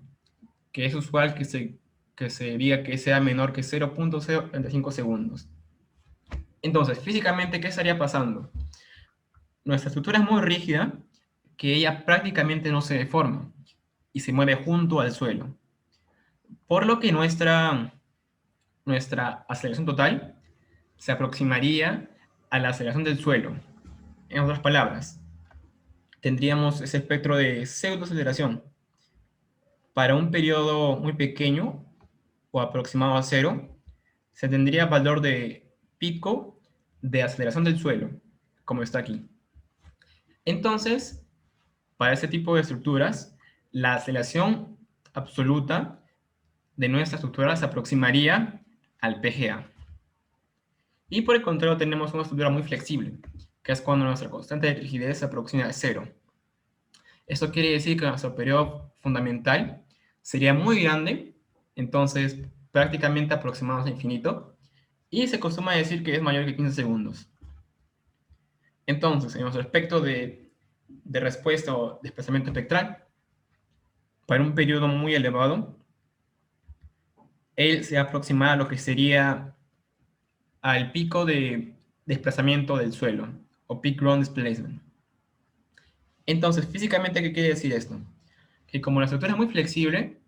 que es usual que se diga que sea menor que 0.035 segundos. Entonces, físicamente, ¿qué estaría pasando? Nuestra estructura es muy rígida, que ella prácticamente no se deforma y se mueve junto al suelo. Por lo que nuestra aceleración total se aproximaría a la aceleración del suelo. En otras palabras, tendríamos ese espectro de pseudoaceleración para un periodo muy pequeño o aproximado a cero, se tendría valor de pico de aceleración del suelo, como está aquí. Entonces, para este tipo de estructuras, la aceleración absoluta de nuestra estructura se aproximaría al PGA. Y por el contrario, tenemos una estructura muy flexible, que es cuando nuestra constante de rigidez se aproxima a cero. Esto quiere decir que nuestro periodo fundamental sería muy grande, entonces prácticamente aproximados a infinito, y se acostumbra a decir que es mayor que 15 segundos. Entonces, en nuestro aspecto de respuesta o desplazamiento espectral, para un periodo muy elevado, él se aproxima a lo que sería al pico de desplazamiento del suelo, o peak ground displacement. Entonces, físicamente, ¿qué quiere decir esto? Que como la estructura es muy flexible,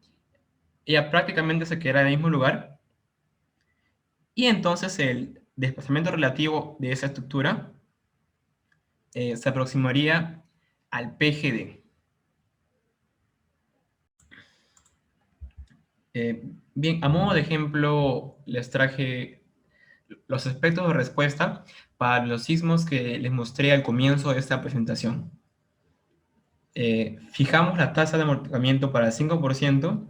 ella prácticamente se quedará en el mismo lugar, y entonces el desplazamiento relativo de esa estructura se aproximaría al PGD. Bien, a modo de ejemplo, les traje los aspectos de respuesta para los sismos que les mostré al comienzo de esta presentación. Fijamos la tasa de amortiguamiento para el 5%,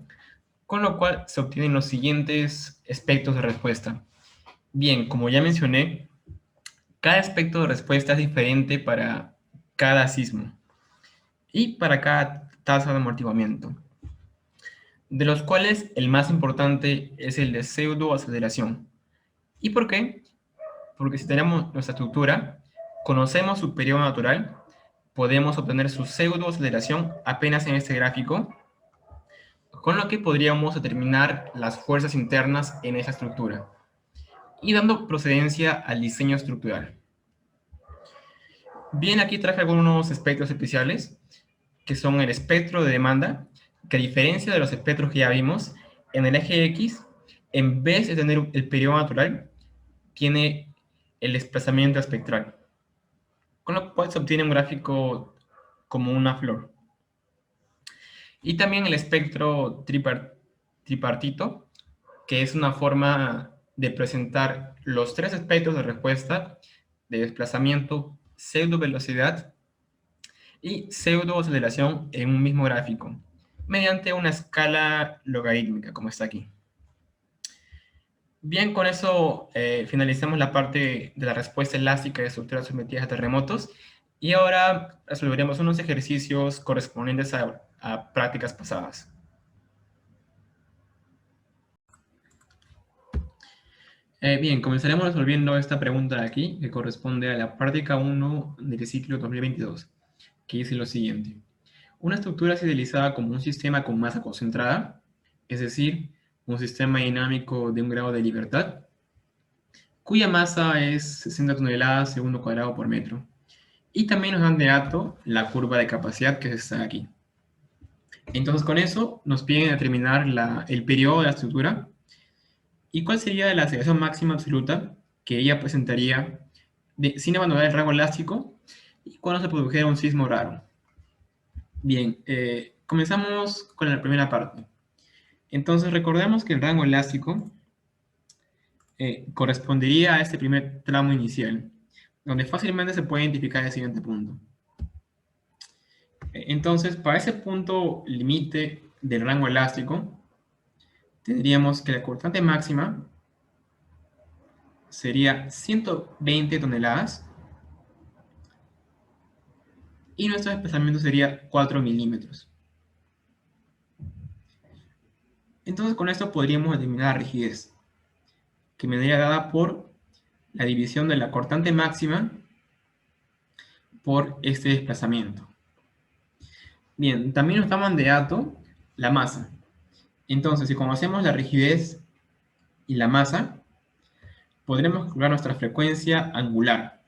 con lo cual se obtienen los siguientes aspectos de respuesta. Bien, como ya mencioné, cada aspecto de respuesta es diferente para cada sismo y para cada tasa de amortiguamiento, de los cuales el más importante es el de pseudoaceleración. ¿Y por qué? Porque si tenemos nuestra estructura, conocemos su periodo natural, podemos obtener su pseudoaceleración apenas en este gráfico, con lo que podríamos determinar las fuerzas internas en esa estructura y dando procedencia al diseño estructural. Bien, aquí traje algunos espectros especiales, que son el espectro de demanda, que a diferencia de los espectros que ya vimos, en el eje X, en vez de tener el periodo natural, tiene el desplazamiento espectral, con lo cual se obtiene un gráfico como una flor. Y también el espectro tripartito, que es una forma de presentar los tres espectros de respuesta de desplazamiento, pseudo velocidad y pseudo aceleración en un mismo gráfico, mediante una escala logarítmica, como está aquí. Bien, con eso finalizamos la parte de la respuesta elástica de estructuras sometidas a terremotos y ahora resolveremos unos ejercicios correspondientes a prácticas pasadas. Bien, comenzaremos resolviendo esta pregunta de aquí, que corresponde a la práctica 1 del ciclo 2022, que dice lo siguiente. Una estructura es idealizada como un sistema con masa concentrada, es decir, un sistema dinámico de un grado de libertad, cuya masa es 60 toneladas segundo cuadrado por metro. Y también nos dan de dato la curva de capacidad que está aquí. Entonces, con eso nos piden determinar el periodo de la estructura y cuál sería la aceleración máxima absoluta que ella presentaría sin abandonar el rango elástico y cuando se produjera un sismo raro. Bien, comenzamos con la primera parte. Entonces, recordemos que el rango elástico correspondería a este primer tramo inicial, donde fácilmente se puede identificar el siguiente punto. Entonces, para ese punto límite del rango elástico, tendríamos que la constante máxima sería 120 toneladas y nuestro desplazamiento sería 4 milímetros. Entonces, con esto podríamos determinar la rigidez, que me daría dada por la división de la cortante máxima por este desplazamiento. Bien, también nos toman de dato la masa. Entonces, si conocemos la rigidez y la masa, podremos calcular nuestra frecuencia angular,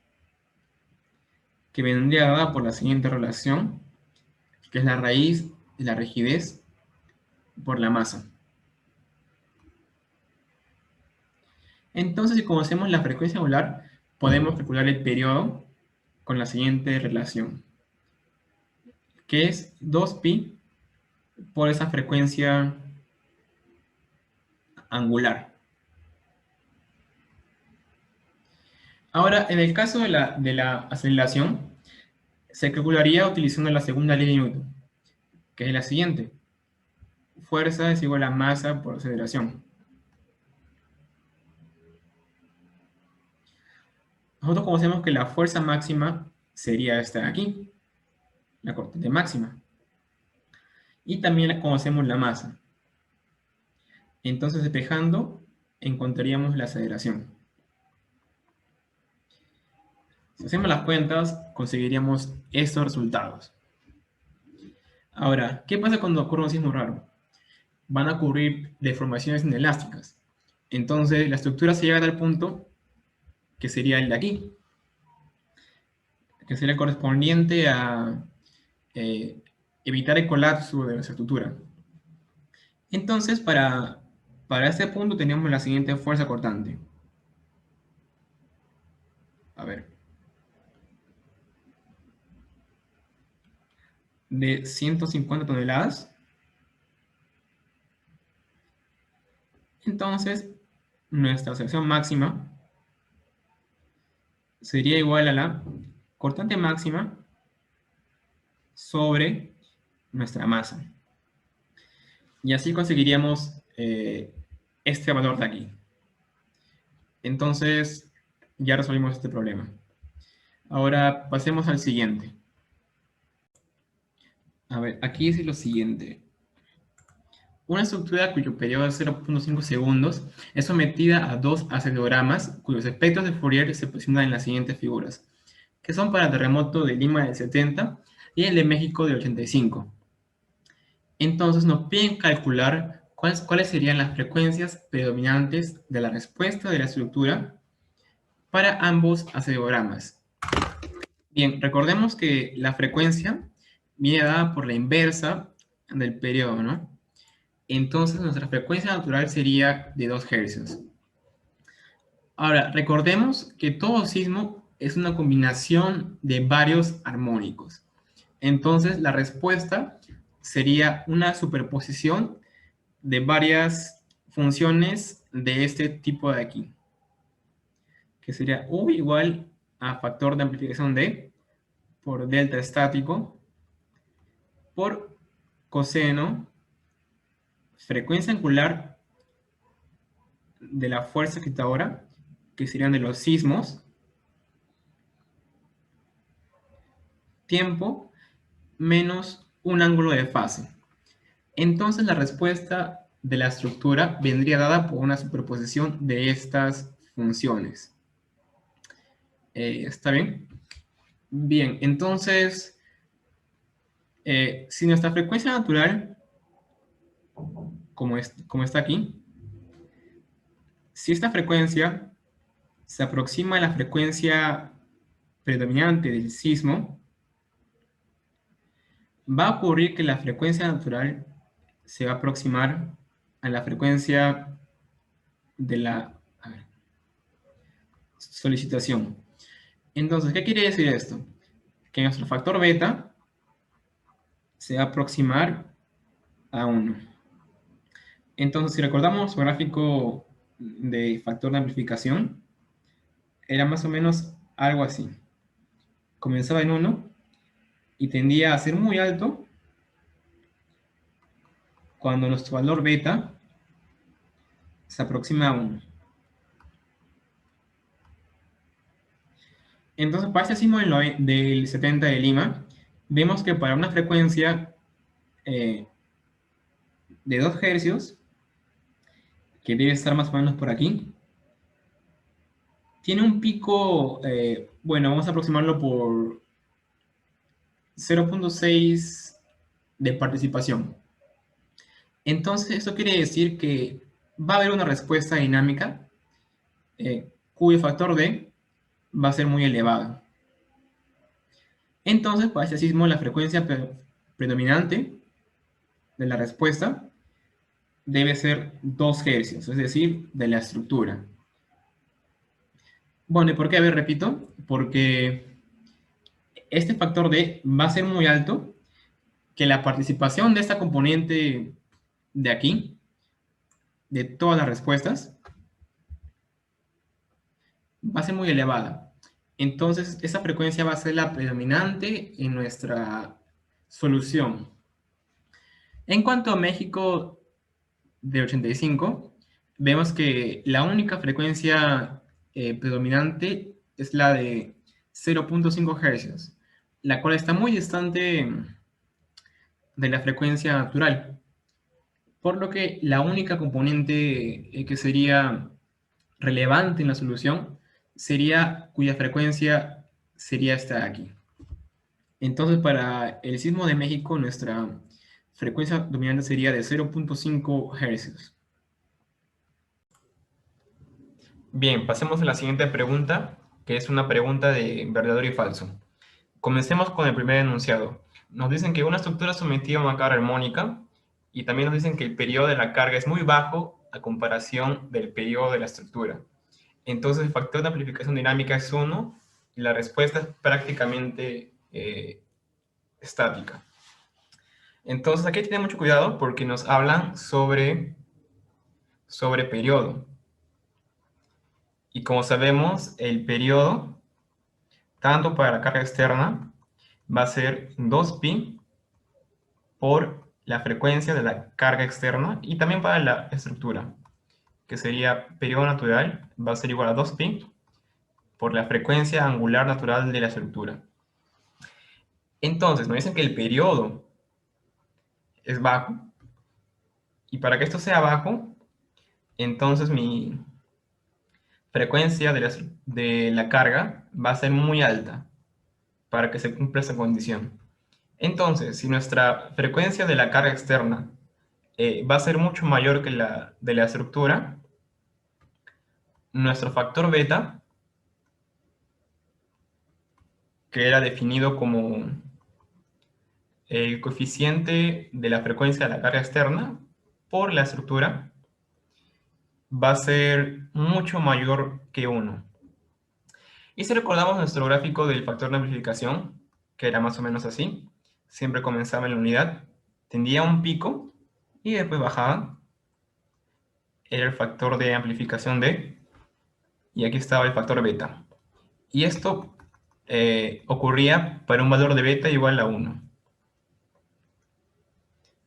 que vendría dada por la siguiente relación, que es la raíz de la rigidez por la masa. Entonces, si conocemos la frecuencia angular, podemos calcular el periodo con la siguiente relación, que es 2pi por esa frecuencia angular. Ahora, en el caso de la aceleración, se calcularía utilizando la segunda ley de Newton, que es la siguiente. Fuerza es igual a masa por aceleración. Nosotros conocemos que la fuerza máxima sería esta de aquí, la corriente máxima. Y también conocemos la masa. Entonces, despejando, encontraríamos la aceleración. Si hacemos las cuentas, conseguiríamos estos resultados. Ahora, ¿qué pasa cuando ocurre un sismo raro? Van a ocurrir deformaciones inelásticas. Entonces, la estructura se llega a tal punto que sería el de aquí, que sería correspondiente a evitar el colapso de la estructura. Entonces, para este punto tenemos la siguiente fuerza cortante. A ver. De 150 toneladas. Entonces, nuestra sección máxima sería igual a la cortante máxima sobre nuestra masa. Y así conseguiríamos este valor de aquí. Entonces, ya resolvimos este problema. Ahora pasemos al siguiente. A ver, aquí dice lo siguiente. Una estructura cuyo periodo es 0.5 segundos es sometida a dos acelerogramas cuyos efectos de Fourier se presentan en las siguientes figuras, que son para el terremoto de Lima del 70 y el de México del 85. Entonces nos piden calcular cuáles serían las frecuencias predominantes de la respuesta de la estructura para ambos acelerogramas. Bien, recordemos que la frecuencia viene dada por la inversa del periodo, ¿no? Entonces nuestra frecuencia natural sería de 2 Hz. Ahora, recordemos que todo sismo es una combinación de varios armónicos. Entonces la respuesta sería una superposición de varias funciones de este tipo de aquí, que sería U igual a factor de amplificación D por delta estático por coseno frecuencia angular de la fuerza quitadora, que serían de los sismos, tiempo menos un ángulo de fase. Entonces la respuesta de la estructura vendría dada por una superposición de estas funciones. ¿Está bien? Bien, entonces, si nuestra frecuencia natural, como está aquí, si esta frecuencia se aproxima a la frecuencia predominante del sismo, va a ocurrir que la frecuencia natural se va a aproximar a la frecuencia de la solicitación. Entonces, ¿qué quiere decir esto? Que nuestro factor beta se va a aproximar a 1. Entonces, si recordamos su gráfico de factor de amplificación, era más o menos algo así. Comenzaba en 1 y tendía a ser muy alto cuando nuestro valor beta se aproxima a 1. Entonces, para este sismo del 70 de Lima, vemos que para una frecuencia de 2 hercios, que debe estar más o menos por aquí, tiene un pico, bueno, vamos a aproximarlo por 0.6 de participación. Entonces, esto quiere decir que va a haber una respuesta dinámica cuyo factor D va a ser muy elevado. Entonces, para este sismo, la frecuencia predominante de la respuesta debe ser 2 hercios, es decir, de la estructura. Bueno, ¿y por qué? A ver, repito, porque este factor D va a ser muy alto, que la participación de esta componente de aquí, de todas las respuestas, va a ser muy elevada. Entonces, esa frecuencia va a ser la predominante en nuestra solución. En cuanto a México de 85, vemos que la única frecuencia predominante es la de 0.5 Hz, la cual está muy distante de la frecuencia natural, por lo que la única componente que sería relevante en la solución sería cuya frecuencia sería esta de aquí. Entonces, para el sismo de México, nuestra frecuencia dominante sería de 0.5 Hz. Bien, pasemos a la siguiente pregunta, que es una pregunta de verdadero y falso. Comencemos con el primer enunciado. Nos dicen que una estructura sometida a una carga armónica, y también nos dicen que el periodo de la carga es muy bajo a comparación del periodo de la estructura. Entonces el factor de amplificación dinámica es 1 y la respuesta es prácticamente estática. Entonces aquí hay que tener mucho cuidado porque nos hablan sobre periodo. Y como sabemos, el periodo, tanto para la carga externa, va a ser 2pi por la frecuencia de la carga externa y también para la estructura, que sería periodo natural, va a ser igual a 2pi por la frecuencia angular natural de la estructura. Entonces, nos dicen que el periodo es bajo, y para que esto sea bajo, entonces mi frecuencia de la carga va a ser muy alta para que se cumpla esa condición. Entonces, si nuestra frecuencia de la carga externa va a ser mucho mayor que la de la estructura, nuestro factor beta, que era definido como el coeficiente de la frecuencia de la carga externa por la estructura, va a ser mucho mayor que 1. Y si recordamos nuestro gráfico del factor de amplificación, que era más o menos así, siempre comenzaba en la unidad, tendía un pico y después bajaba, era el factor de amplificación D, y aquí estaba el factor beta. Y esto ocurría para un valor de beta igual a 1.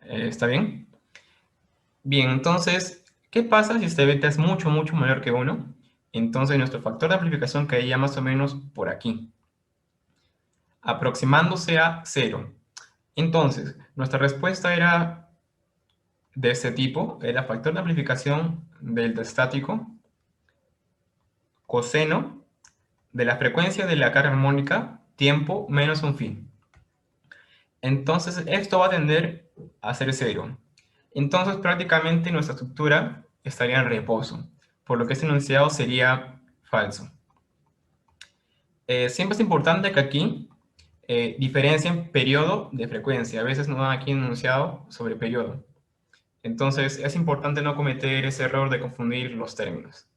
¿Está bien? Bien, entonces, ¿qué pasa si este beta es mucho, mucho mayor que 1? Entonces nuestro factor de amplificación caería más o menos por aquí, aproximándose a 0. Entonces, nuestra respuesta era de este tipo, era factor de amplificación delta estático, coseno de la frecuencia de la carga armónica, tiempo menos un phi. Entonces, esto va a tender a ser 0. Entonces, prácticamente nuestra estructura estaría en reposo, por lo que este enunciado sería falso. Siempre es importante que aquí diferencien periodo de frecuencia. A veces nos dan aquí un enunciado sobre periodo. Entonces, es importante no cometer ese error de confundir los términos.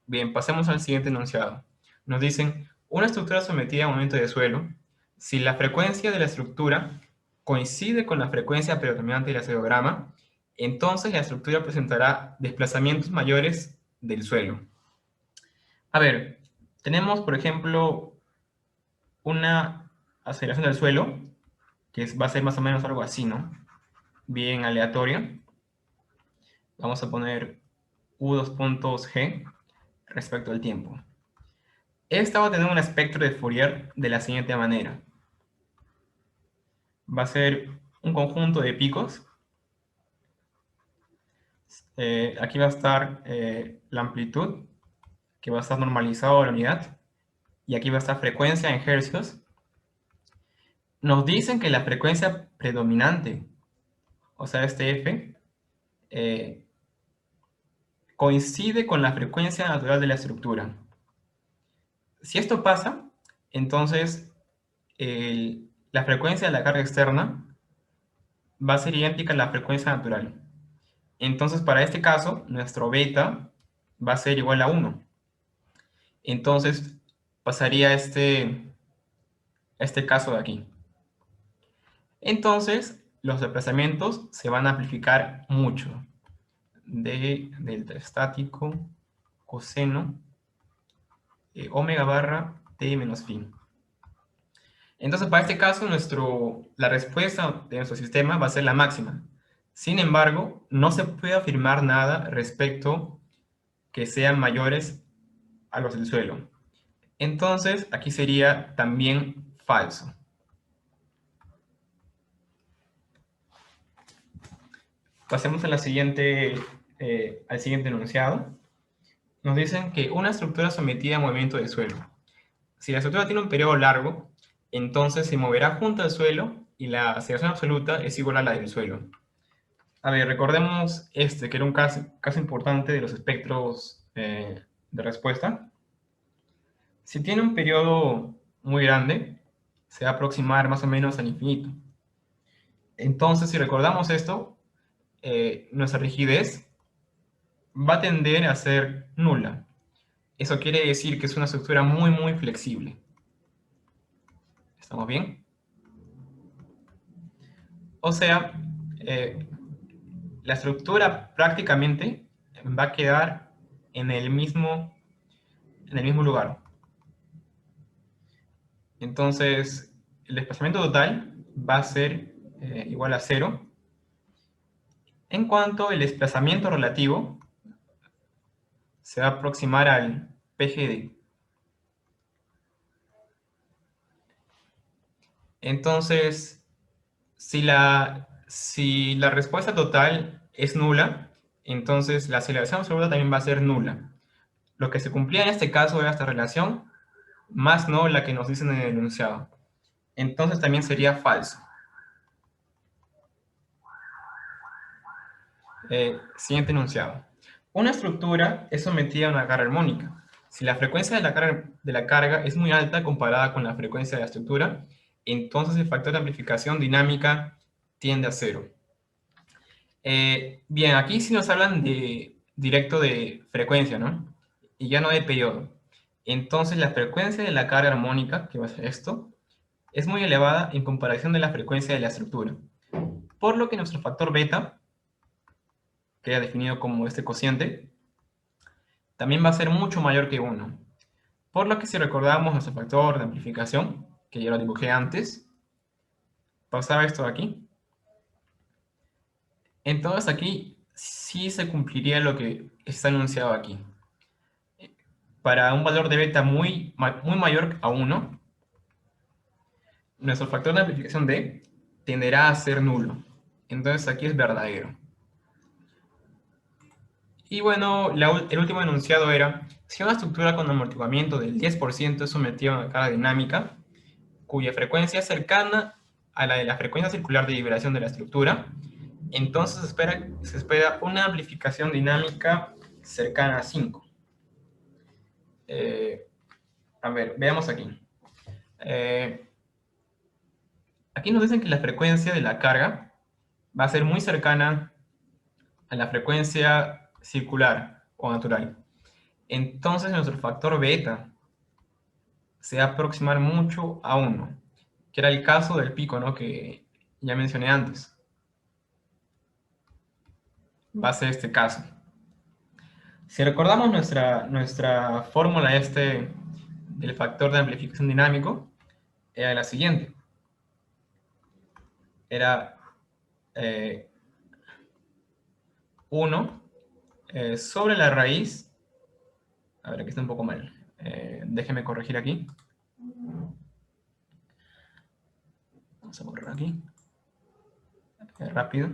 Bien, pasemos al siguiente enunciado. Nos dicen, una estructura sometida a movimiento de suelo, si la frecuencia de la estructura coincide con la frecuencia predominante del acelerograma, entonces la estructura presentará desplazamientos mayores del suelo. A ver, tenemos, por ejemplo, una aceleración del suelo, que va a ser más o menos algo así, ¿no? Bien aleatoria. Vamos a poner U2 puntos G respecto al tiempo. Esta va a tener un espectro de Fourier de la siguiente manera. Va a ser un conjunto de picos. Aquí va a estar la amplitud que va a estar normalizado a la unidad, y aquí va a estar frecuencia en hercios. Nos dicen que la frecuencia predominante, o sea, este F, coincide con la frecuencia natural de la estructura. Si esto pasa, entonces la frecuencia de la carga externa va a ser idéntica a la frecuencia natural. Entonces, para este caso, nuestro beta va a ser igual a 1. Entonces, pasaría este caso de aquí. Entonces, los desplazamientos se van a amplificar mucho. De delta estático coseno omega barra t menos phi. Entonces, para este caso, la respuesta de nuestro sistema va a ser la máxima. Sin embargo, no se puede afirmar nada respecto que sean mayores a los del suelo. Entonces, aquí sería también falso. Pasemos a al siguiente enunciado. Nos dicen que una estructura sometida a movimiento del suelo. Si la estructura tiene un periodo largo, entonces se moverá junto al suelo y la aceleración absoluta es igual a la del suelo. A ver, recordemos que era un caso importante de los espectros de respuesta. Si tiene un periodo muy grande, se va a aproximar más o menos al infinito. Entonces, si recordamos esto, nuestra rigidez va a tender a ser nula. Eso quiere decir que es una estructura muy, muy flexible. ¿Estamos bien? O sea, la estructura prácticamente va a quedar en el mismo lugar. Entonces, el desplazamiento total va a ser igual a 0. En cuanto el desplazamiento relativo se va a aproximar al PGD. Entonces, si la respuesta total es nula, entonces la aceleración absoluta también va a ser nula. Lo que se cumplía en este caso era esta relación, más no la que nos dicen en el enunciado. Entonces también sería falso. Siguiente enunciado. Una estructura es sometida a una carga armónica. Si la frecuencia de la carga es muy alta comparada con la frecuencia de la estructura, entonces el factor de amplificación dinámica tiende a 0. Bien, aquí sí nos hablan directo de frecuencia, ¿no? Y ya no de periodo. Entonces la frecuencia de la carga armónica, que va a ser esto, es muy elevada en comparación de la frecuencia de la estructura. Por lo que nuestro factor beta, que queda definido como este cociente, también va a ser mucho mayor que 1. Por lo que si recordamos nuestro factor de amplificación, que ya lo dibujé antes, pasaba esto de aquí. Entonces aquí sí se cumpliría lo que está anunciado aquí. Para un valor de beta muy mayor a 1, nuestro factor de amplificación D tenderá a ser nulo. Entonces aquí es verdadero. Y bueno, el último enunciado era, si una estructura con amortiguamiento del 10% es sometida a una carga dinámica, cuya frecuencia es cercana a la de la frecuencia circular de vibración de la estructura, entonces se espera una amplificación dinámica cercana a 5. A ver, veamos aquí. Aquí nos dicen que la frecuencia de la carga va a ser muy cercana a la frecuencia circular o natural. Entonces nuestro factor beta se va a aproximar mucho a 1, que era el caso del pico, ¿no? Que ya mencioné antes. Va a ser este caso. Si recordamos nuestra fórmula del factor de amplificación dinámico, era la siguiente. Era 1 sobre la raíz. A ver, aquí está un poco mal. Déjeme corregir aquí. Vamos a borrar aquí. Rápido.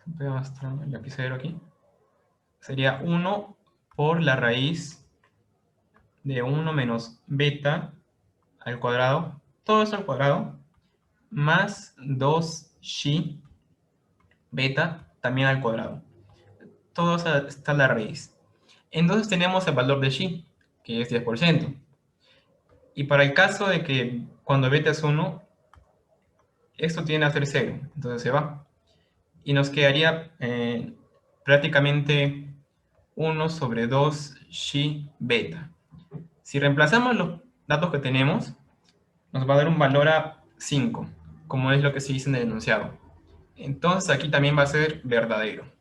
Voy a mostrar el lapicero aquí. Sería 1 por la raíz de 1 menos beta al cuadrado, todo eso al cuadrado, más 2xi beta también al cuadrado. Todo eso está en la raíz. Entonces tenemos el valor de xi, que es 10%. Y para el caso de que cuando beta es 1, esto tiene a ser 0, entonces se va. Y nos quedaría prácticamente 1 sobre 2 xi beta. Si reemplazamos los datos que tenemos, nos va a dar un valor a 5, como es lo que se dice en el enunciado. Entonces aquí también va a ser verdadero.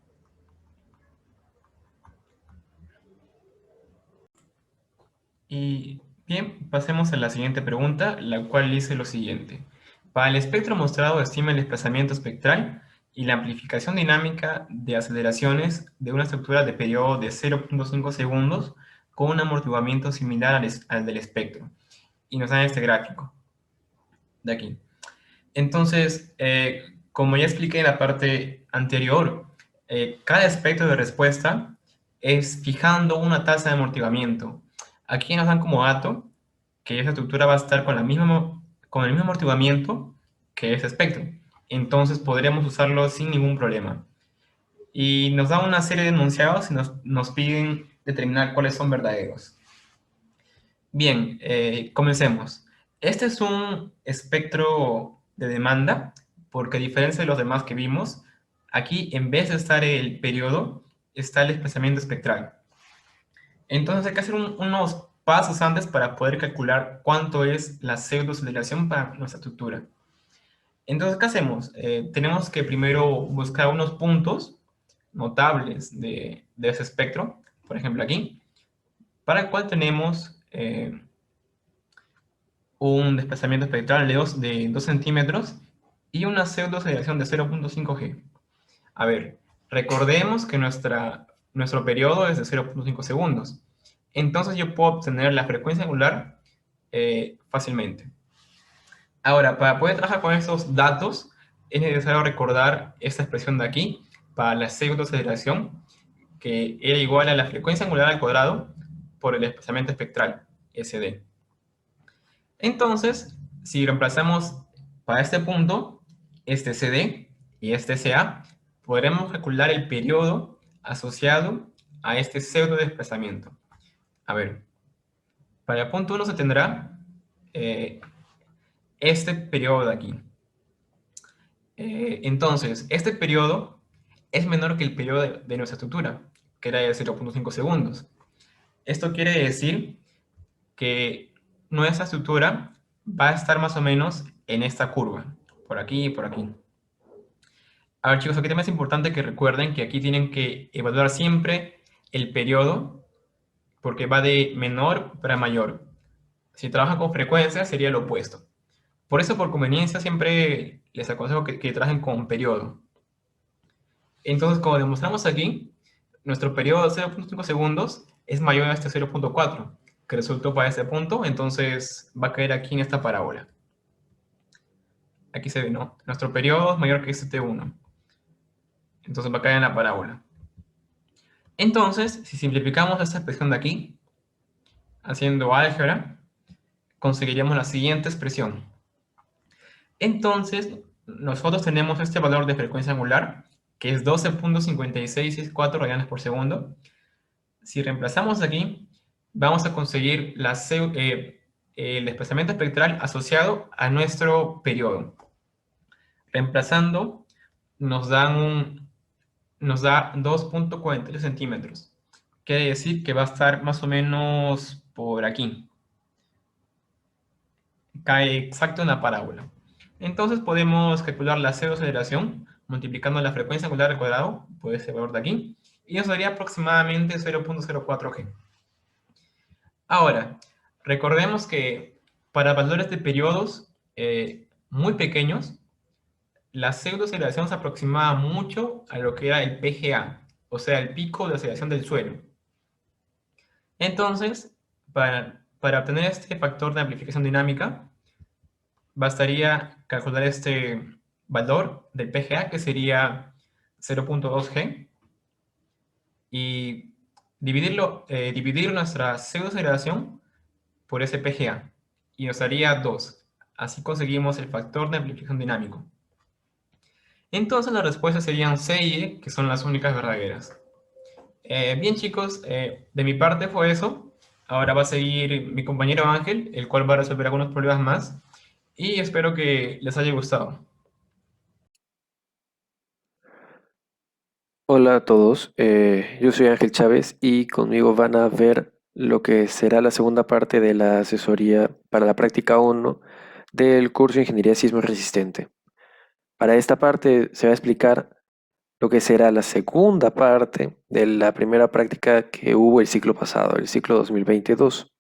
Y bien, pasemos a la siguiente pregunta, la cual dice lo siguiente. Para el espectro mostrado, estima el desplazamiento espectral y la amplificación dinámica de aceleraciones de una estructura de periodo de 0.5 segundos con un amortiguamiento similar al del espectro. Y nos dan este gráfico de aquí. Entonces, como ya expliqué en la parte anterior, cada espectro de respuesta es fijando una tasa de amortiguamiento. Aquí nos dan como dato que esa estructura va a estar con el mismo amortiguamiento que ese espectro. Entonces podríamos usarlo sin ningún problema. Y nos da una serie de enunciados y nos piden determinar cuáles son verdaderos. Bien, comencemos. Este es un espectro de demanda, porque a diferencia de los demás que vimos, aquí en vez de estar el periodo, está el desplazamiento espectral. Entonces hay que hacer unos pasos antes para poder calcular cuánto es la pseudoaceleración para nuestra estructura. Entonces, ¿qué hacemos? Tenemos que primero buscar unos puntos notables de ese espectro, por ejemplo aquí, para el cual tenemos un desplazamiento espectral de 2 centímetros y una pseudoaceleración de 0.5 g. A ver, recordemos que nuestro periodo es de 0.5 segundos. Entonces yo puedo obtener la frecuencia angular fácilmente. Ahora, para poder trabajar con estos datos, es necesario recordar esta expresión de aquí para la pseudoaceleración, que era igual a la frecuencia angular al cuadrado por el desplazamiento espectral, SD. Entonces, si reemplazamos para este punto, este CD y este CA, podremos calcular el periodo asociado a este pseudo desplazamiento. A ver, para el punto 1 se tendrá este periodo de aquí. Entonces, este periodo es menor que el periodo de nuestra estructura, que era de 0.5 segundos. Esto quiere decir que nuestra estructura va a estar más o menos en esta curva, por aquí y por aquí. A ver, chicos, aquí también es importante que recuerden que aquí tienen que evaluar siempre el periodo, porque va de menor para mayor. Si trabajan con frecuencia, sería lo opuesto. Por eso, por conveniencia, siempre les aconsejo que trabajen con periodo. Entonces, como demostramos aquí, nuestro periodo de 0.5 segundos es mayor a este 0.4, que resultó para este punto, entonces va a caer aquí en esta parábola. Aquí se ve, ¿no? Nuestro periodo es mayor que este T1. Entonces va a caer en la parábola. Entonces, si simplificamos esta expresión de aquí, haciendo álgebra, conseguiríamos la siguiente expresión. Entonces, nosotros tenemos este valor de frecuencia angular, que es 12.5664 radianes por segundo. Si reemplazamos aquí, vamos a conseguir el desplazamiento espectral asociado a nuestro periodo. Reemplazando, nos da 2.43 centímetros. Quiere decir que va a estar más o menos por aquí. Cae exacto en la parábola. Entonces podemos calcular la pseudoaceleración multiplicando la frecuencia angular al cuadrado por ese valor de aquí, y nos daría aproximadamente 0.04 g. Ahora, recordemos que para valores de periodos muy pequeños, la pseudoaceleración se aproximaba mucho a lo que era el PGA, o sea, el pico de aceleración del suelo. Entonces, para obtener este factor de amplificación dinámica, bastaría calcular este valor del PGA, que sería 0.2 g y dividir nuestra pseudoaceleración por ese PGA y nos daría 2. Así conseguimos el factor de amplificación dinámico. Entonces las respuestas serían C y E, que son las únicas verdaderas. Bien chicos, de mi parte fue eso. Ahora va a seguir mi compañero Ángel, el cual va a resolver algunos problemas más. Y espero que les haya gustado. Hola a todos, yo soy Ángel Chávez y conmigo van a ver lo que será la segunda parte de la asesoría para la práctica 1 del curso de Ingeniería Sismo Resistente. Para esta parte se va a explicar lo que será la segunda parte de la primera práctica que hubo el ciclo pasado, el ciclo 2022.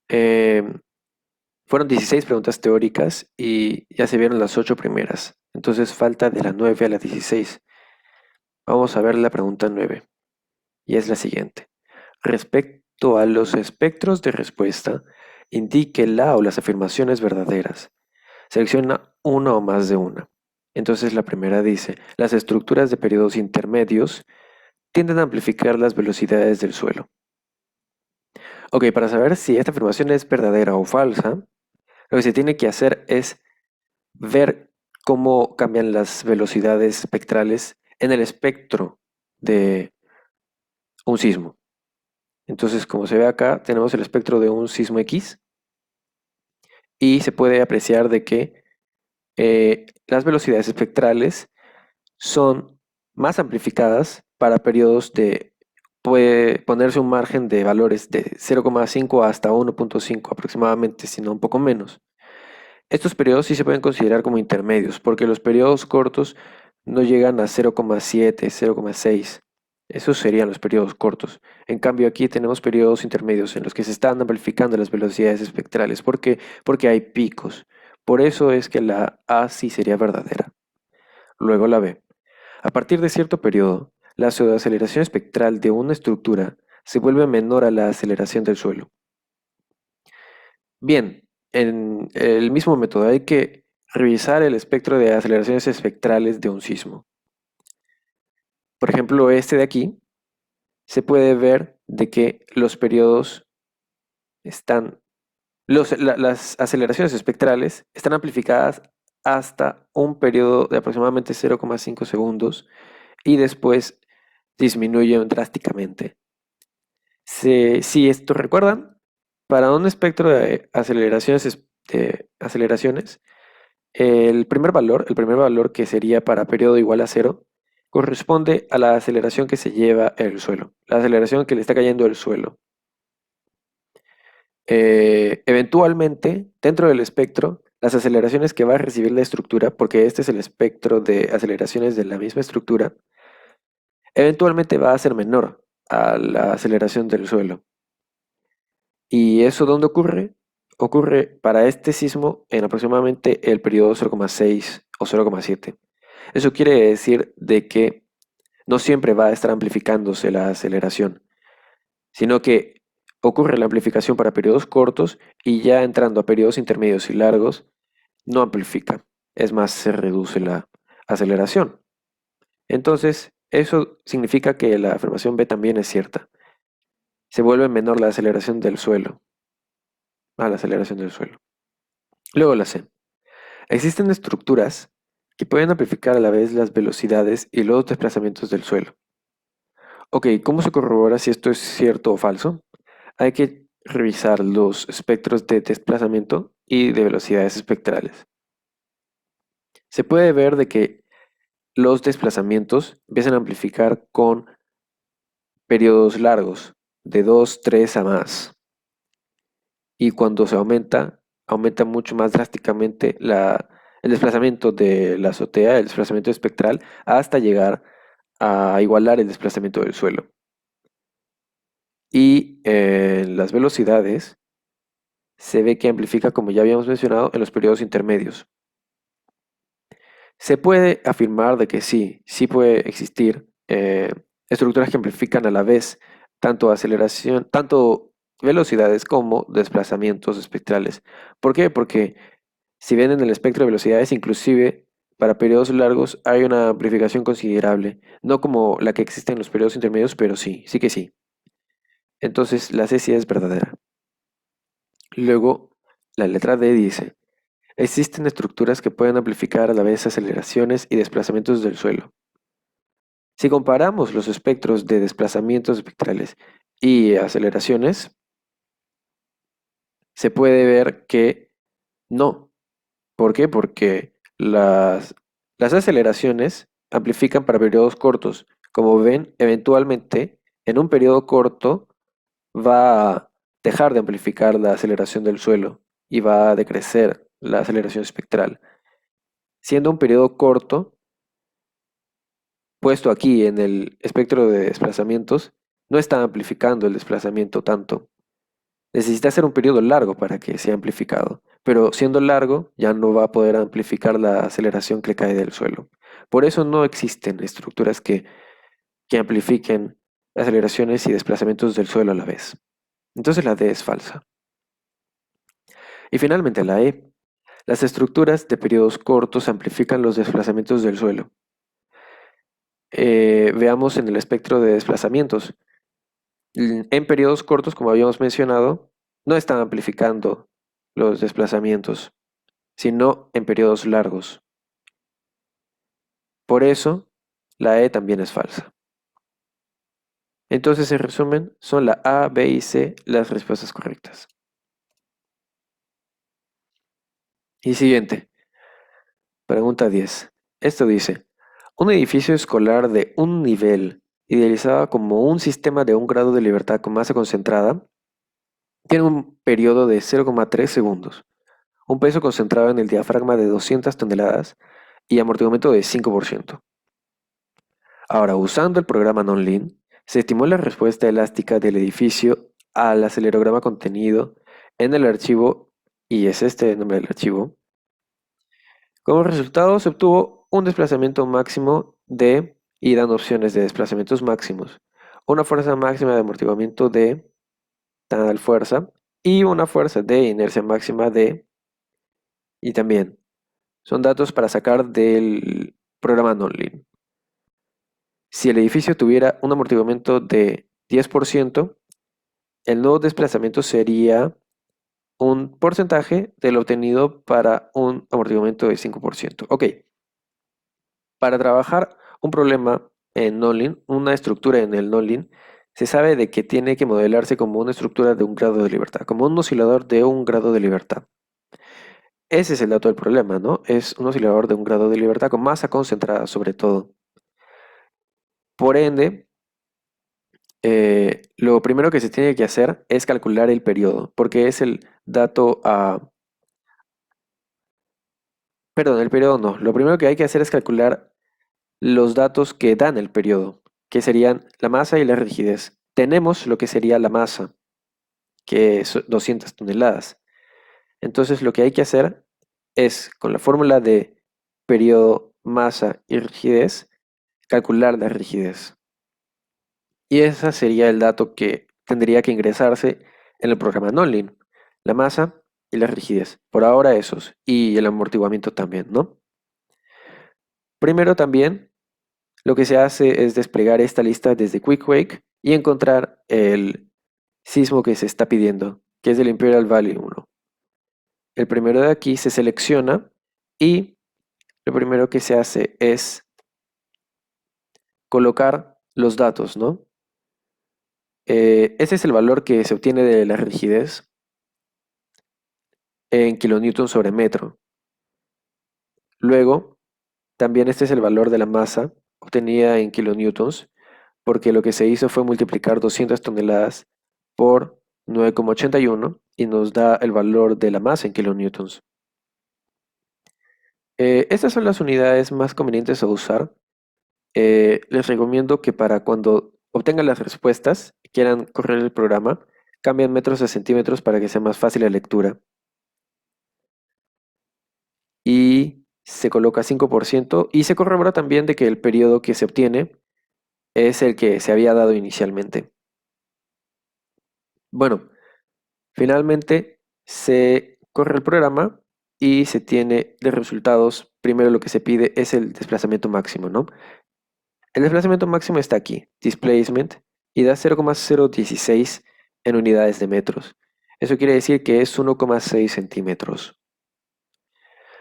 Eh, Fueron 16 preguntas teóricas y ya se vieron las 8 primeras, entonces falta de la 9 a la 16. Vamos a ver la pregunta 9 y es la siguiente. Respecto a los espectros de respuesta, indique la o las afirmaciones verdaderas. Selecciona una o más de una. Entonces la primera dice, las estructuras de periodos intermedios tienden a amplificar las velocidades del suelo. Ok, para saber si esta afirmación es verdadera o falsa, lo que se tiene que hacer es ver cómo cambian las velocidades espectrales en el espectro de un sismo. Entonces, como se ve acá, tenemos el espectro de un sismo X y se puede apreciar de que las velocidades espectrales son más amplificadas para periodos de, puede ponerse un margen de valores de 0,5 hasta 1,5 aproximadamente, sino un poco menos. Estos periodos sí se pueden considerar como intermedios, porque los periodos cortos no llegan a 0,7, 0,6. Esos serían los periodos cortos. En cambio, aquí tenemos periodos intermedios en los que se están amplificando las velocidades espectrales. ¿Por qué? Porque hay picos. Por eso es que la A sí sería verdadera. Luego la B. A partir de cierto periodo, la pseudoaceleración espectral de una estructura se vuelve menor a la aceleración del suelo. Bien, en el mismo método hay que revisar el espectro de aceleraciones espectrales de un sismo. Por ejemplo, este de aquí se puede ver de que los periodos están, las aceleraciones espectrales están amplificadas hasta un periodo de aproximadamente 0,5 segundos y después disminuyen drásticamente. Si esto recuerdan, para un espectro de aceleraciones, el primer valor que sería para periodo igual a cero, corresponde a la aceleración que se lleva el suelo, la aceleración que le está cayendo el suelo. Eventualmente, dentro del espectro, las aceleraciones que va a recibir la estructura, porque este es el espectro de aceleraciones de la misma estructura, eventualmente va a ser menor a la aceleración del suelo. ¿Y eso dónde ocurre? Ocurre para este sismo en aproximadamente el periodo 0,6 o 0,7. Eso quiere decir de que no siempre va a estar amplificándose la aceleración, sino que ocurre la amplificación para periodos cortos y ya entrando a periodos intermedios y largos, no amplifica. Es más, se reduce la aceleración. Entonces, eso significa que la afirmación B también es cierta. Se vuelve menor la aceleración del suelo a la aceleración del suelo. Luego la C. Existen estructuras que pueden amplificar a la vez las velocidades y los desplazamientos del suelo. Ok, ¿cómo se corrobora si esto es cierto o falso? Hay que revisar los espectros de desplazamiento y de velocidades espectrales. Se puede ver de que los desplazamientos empiezan a amplificar con periodos largos, de 2, 3 a más. Y cuando se aumenta mucho más drásticamente el desplazamiento de la azotea, el desplazamiento espectral, hasta llegar a igualar el desplazamiento del suelo. Y las velocidades se ve que amplifica, como ya habíamos mencionado, en los periodos intermedios. Se puede afirmar de que sí puede existir estructuras que amplifican a la vez tanto velocidades como desplazamientos espectrales. ¿Por qué? Porque si ven en el espectro de velocidades, inclusive para periodos largos hay una amplificación considerable, no como la que existe en los periodos intermedios, pero sí, sí que sí. Entonces la C sí es verdadera. Luego, la letra D dice, existen estructuras que pueden amplificar a la vez aceleraciones y desplazamientos del suelo. Si comparamos los espectros de desplazamientos espectrales y aceleraciones, se puede ver que no. ¿Por qué? Porque las aceleraciones amplifican para periodos cortos. Como ven, eventualmente, en un periodo corto va a dejar de amplificar la aceleración del suelo y va a decrecer la aceleración espectral. Siendo un periodo corto, puesto aquí en el espectro de desplazamientos, no está amplificando el desplazamiento tanto. Necesita ser un periodo largo para que sea amplificado, pero siendo largo ya no va a poder amplificar la aceleración que cae del suelo. Por eso no existen estructuras que amplifiquen aceleraciones y desplazamientos del suelo a la vez. Entonces la D es falsa. Y finalmente la E. Las estructuras de periodos cortos amplifican los desplazamientos del suelo. Veamos en el espectro de desplazamientos. En periodos cortos, como habíamos mencionado, no están amplificando los desplazamientos, sino en periodos largos. Por eso, la E también es falsa. Entonces, en resumen, son la A, B y C las respuestas correctas. Y siguiente, pregunta 10. Esto dice, un edificio escolar de un nivel, idealizado como un sistema de un grado de libertad con masa concentrada, tiene un periodo de 0,3 segundos, un peso concentrado en el diafragma de 200 toneladas y amortiguamiento de 5%. Ahora, usando el programa Nonlin, se estimó la respuesta elástica del edificio al acelerograma contenido en el archivo, y es este el nombre del archivo. Como resultado, se obtuvo un desplazamiento máximo de, y dando opciones de desplazamientos máximos, una fuerza máxima de amortiguamiento de tal fuerza y una fuerza de inercia máxima de, y también son datos para sacar del programa Nonlin. Si el edificio tuviera un amortiguamiento de 10%, el nuevo desplazamiento sería un porcentaje de lo obtenido para un amortiguamiento de 5%. Ok, para trabajar un problema en Nonlin, una estructura en el Nonlin, se sabe de que tiene que modelarse como una estructura de un grado de libertad, como un oscilador de un grado de libertad. Ese es el dato del problema, ¿no? Es un oscilador de un grado de libertad con masa concentrada sobre todo. Por ende, lo primero que se tiene que hacer es calcular el periodo, porque es el dato a... Perdón, el periodo no. Lo primero que hay que hacer es calcular los datos que dan el periodo, que serían la masa y la rigidez. Tenemos lo que sería la masa, que es 200 toneladas. Entonces lo que hay que hacer es, con la fórmula de periodo, masa y rigidez, calcular la rigidez. Y ese sería el dato que tendría que ingresarse en el programa Nonlin, la masa y la rigidez. Por ahora esos, y el amortiguamiento también, ¿no? Primero también, lo que se hace es desplegar esta lista desde QuickWake y encontrar el sismo que se está pidiendo, que es el Imperial Valley 1. El primero de aquí se selecciona y lo primero que se hace es colocar los datos, ¿no? Ese es el valor que se obtiene de la rigidez en kilonewton sobre metro. Luego, también este es el valor de la masa obtenida en kilonewtons, porque lo que se hizo fue multiplicar 200 toneladas por 9,81 y nos da el valor de la masa en kilonewtons. Estas son las unidades más convenientes a usar. Les recomiendo que para cuando obtengan las respuestas y quieran correr el programa, cambien metros a centímetros para que sea más fácil la lectura. Y se coloca 5% y se corrobora también de que el periodo que se obtiene es el que se había dado inicialmente. Bueno, finalmente se corre el programa y se tiene de resultados, primero lo que se pide es el desplazamiento máximo, ¿no? El desplazamiento máximo está aquí, displacement, y da 0,016 en unidades de metros. Eso quiere decir que es 1,6 centímetros.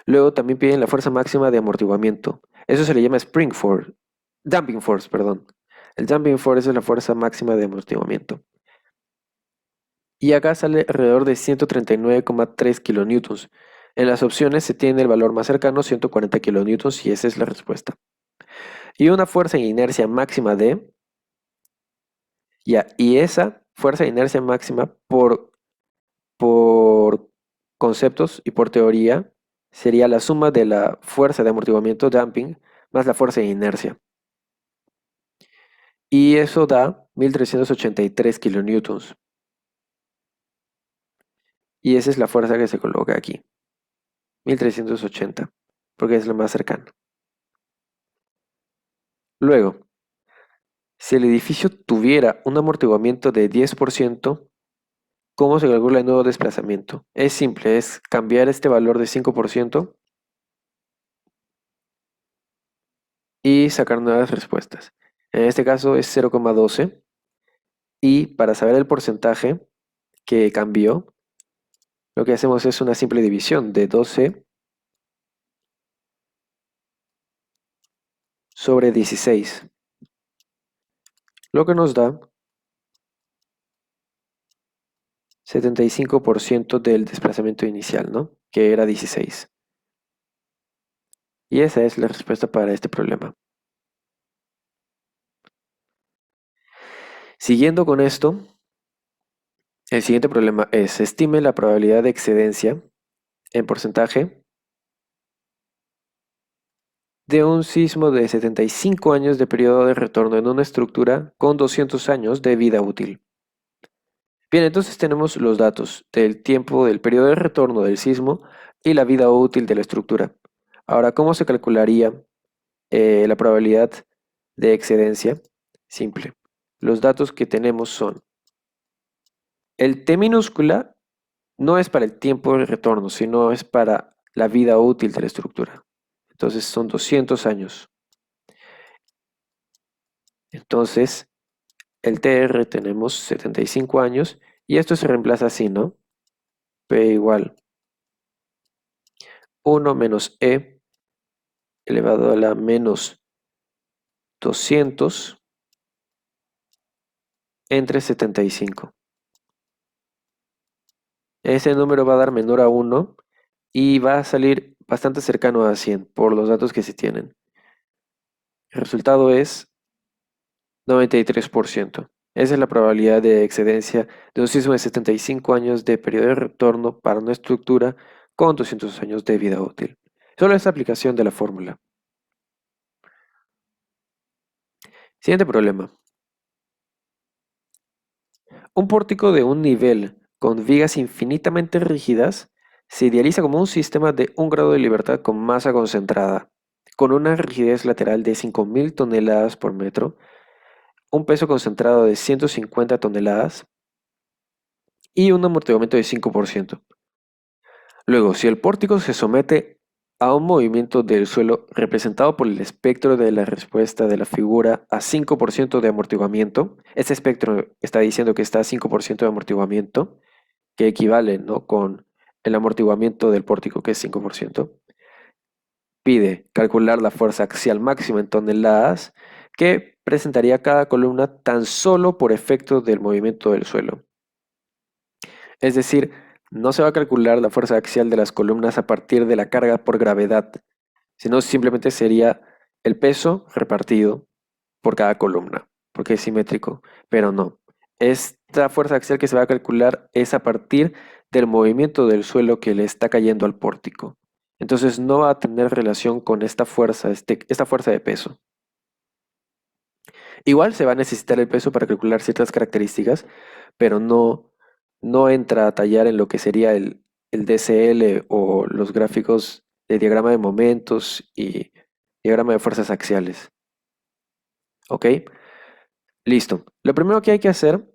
Luego también piden la fuerza máxima de amortiguamiento. Eso se le llama spring force, damping force, perdón. El damping force es la fuerza máxima de amortiguamiento. Y acá sale alrededor de 139,3 kilonewtons. En las opciones se tiene el valor más cercano, 140 kilonewtons, y esa es la respuesta. Y una fuerza de inercia máxima de, ya, y esa fuerza de inercia máxima por conceptos y por teoría sería la suma de la fuerza de amortiguamiento damping más la fuerza de inercia. Y eso da 1383 kilonewtons. Y esa es la fuerza que se coloca aquí, 1380, porque es la más cercana. Luego, si el edificio tuviera un amortiguamiento de 10%, ¿cómo se calcula el nuevo desplazamiento? Es simple, es cambiar este valor de 5% y sacar nuevas respuestas. En este caso es 0,12 y para saber el porcentaje que cambió, lo que hacemos es una simple división de 12 sobre 16, lo que nos da 75% del desplazamiento inicial, ¿no? Que era 16. Y esa es la respuesta para este problema. Siguiendo con esto, el siguiente problema es, estime la probabilidad de excedencia en porcentaje de un sismo de 75 años de periodo de retorno en una estructura con 200 años de vida útil. Bien, entonces tenemos los datos del tiempo del periodo de retorno del sismo y la vida útil de la estructura. Ahora, ¿cómo se calcularía la probabilidad de excedencia? Simple. Los datos que tenemos son el T minúscula no es para el tiempo de retorno, sino es para la vida útil de la estructura. Entonces son 200 años. Entonces, el TR tenemos 75 años y esto se reemplaza así, ¿no? P igual 1 menos E elevado a la menos 200 entre 75. Ese número va a dar menor a 1 y va a salir bastante cercano a 100 por los datos que se tienen. El resultado es 93%. Esa es la probabilidad de excedencia de un sismo de 75 años de periodo de retorno para una estructura con 200 años de vida útil. Solo es la aplicación de la fórmula. Siguiente problema. Un pórtico de un nivel con vigas infinitamente rígidas se idealiza como un sistema de un grado de libertad con masa concentrada, con una rigidez lateral de 5.000 toneladas por metro, un peso concentrado de 150 toneladas y un amortiguamiento de 5%. Luego, si el pórtico se somete a un movimiento del suelo representado por el espectro de la respuesta de la figura a 5% de amortiguamiento, este espectro está diciendo que está a 5% de amortiguamiento, que equivale, ¿no?, con el amortiguamiento del pórtico, que es 5%, pide calcular la fuerza axial máxima en toneladas que presentaría cada columna tan solo por efecto del movimiento del suelo. Es decir, no se va a calcular la fuerza axial de las columnas a partir de la carga por gravedad, sino simplemente sería el peso repartido por cada columna, porque es simétrico, pero no. Esta fuerza axial que se va a calcular es a partir del movimiento del suelo que le está cayendo al pórtico. Entonces no va a tener relación con esta fuerza, esta fuerza de peso. Igual se va a necesitar el peso para calcular ciertas características, pero no entra a tallar en lo que sería el DCL o los gráficos de diagrama de momentos y diagrama de fuerzas axiales. ¿Ok? Listo. Lo primero que hay que hacer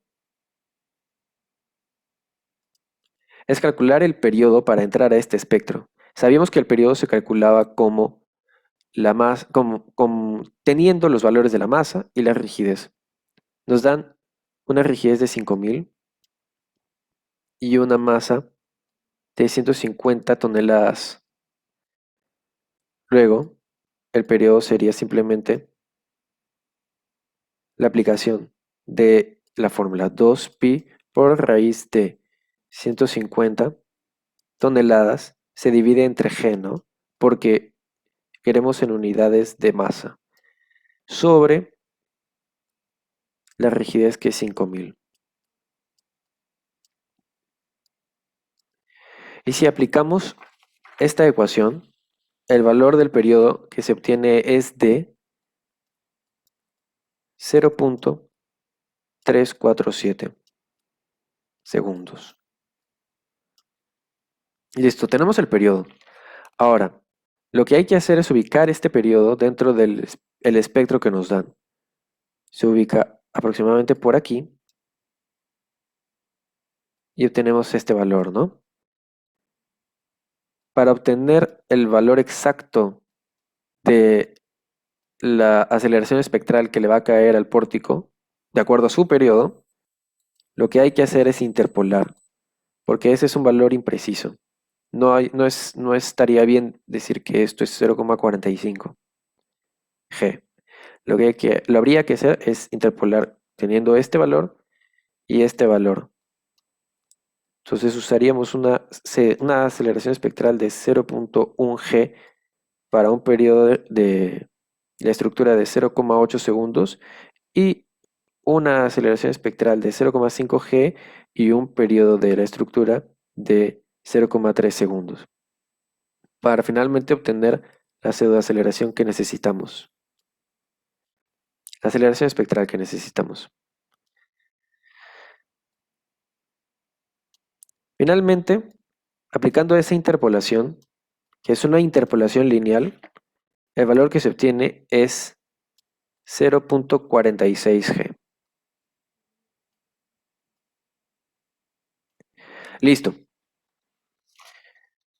es calcular el periodo para entrar a este espectro. Sabíamos que el periodo se calculaba como teniendo los valores de la masa y la rigidez. Nos dan una rigidez de 5000 y una masa de 150 toneladas. Luego, el periodo sería simplemente la aplicación de la fórmula 2pi por raíz de 150 toneladas se divide entre g, ¿no? Porque queremos en unidades de masa, sobre la rigidez que es 5000. Y si aplicamos esta ecuación, el valor del periodo que se obtiene es de 0.347 segundos. Listo, tenemos el periodo. Ahora, lo que hay que hacer es ubicar este periodo dentro del el espectro que nos dan. Se ubica aproximadamente por aquí y obtenemos este valor, ¿no? Para obtener el valor exacto de la aceleración espectral que le va a caer al pórtico, de acuerdo a su periodo, lo que hay que hacer es interpolar, porque ese es un valor impreciso. No estaría bien decir que esto es 0,45 G. Lo habría que hacer es interpolar teniendo este valor y este valor. Entonces usaríamos una aceleración espectral de 0.1 G para un periodo de la estructura de 0,8 segundos y una aceleración espectral de 0,5 G y un periodo de la estructura de 0,3 segundos, para finalmente obtener la pseudoaceleración que necesitamos, la aceleración espectral que necesitamos. Finalmente, aplicando esa interpolación, que es una interpolación lineal, el valor que se obtiene es 0.46 G. Listo.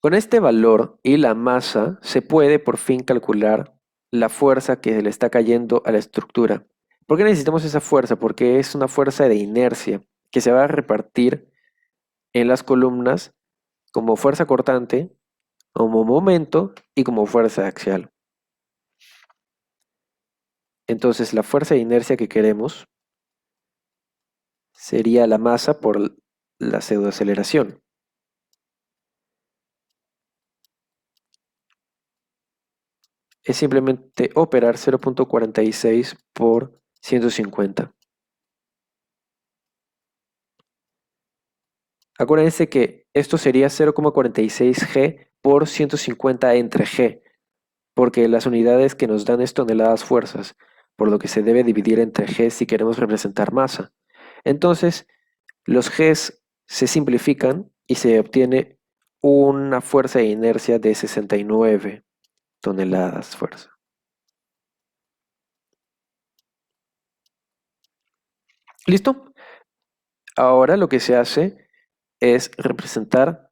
Con este valor y la masa se puede por fin calcular la fuerza que le está cayendo a la estructura. ¿Por qué necesitamos esa fuerza? Porque es una fuerza de inercia que se va a repartir en las columnas como fuerza cortante, como momento y como fuerza axial. Entonces la fuerza de inercia que queremos sería la masa por la pseudoaceleración. Es simplemente operar 0.46 por 150. Acuérdense que esto sería 0,46 G por 150 entre G, porque las unidades que nos dan es toneladas fuerzas, por lo que se debe dividir entre G si queremos representar masa. Entonces, los Gs se simplifican y se obtiene una fuerza de inercia de 69 toneladas fuerza. ¿Listo? Ahora lo que se hace es representar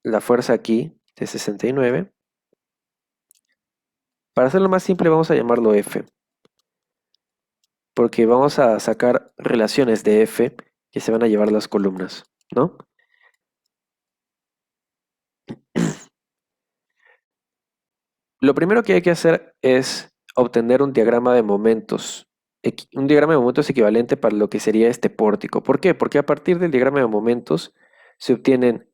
la fuerza aquí de 69. Para hacerlo más simple vamos a llamarlo F, porque vamos a sacar relaciones de F que se van a llevar las columnas, ¿no? Lo primero que hay que hacer es obtener un diagrama de momentos. Un diagrama de momentos equivalente para lo que sería este pórtico. ¿Por qué? Porque a partir del diagrama de momentos se obtienen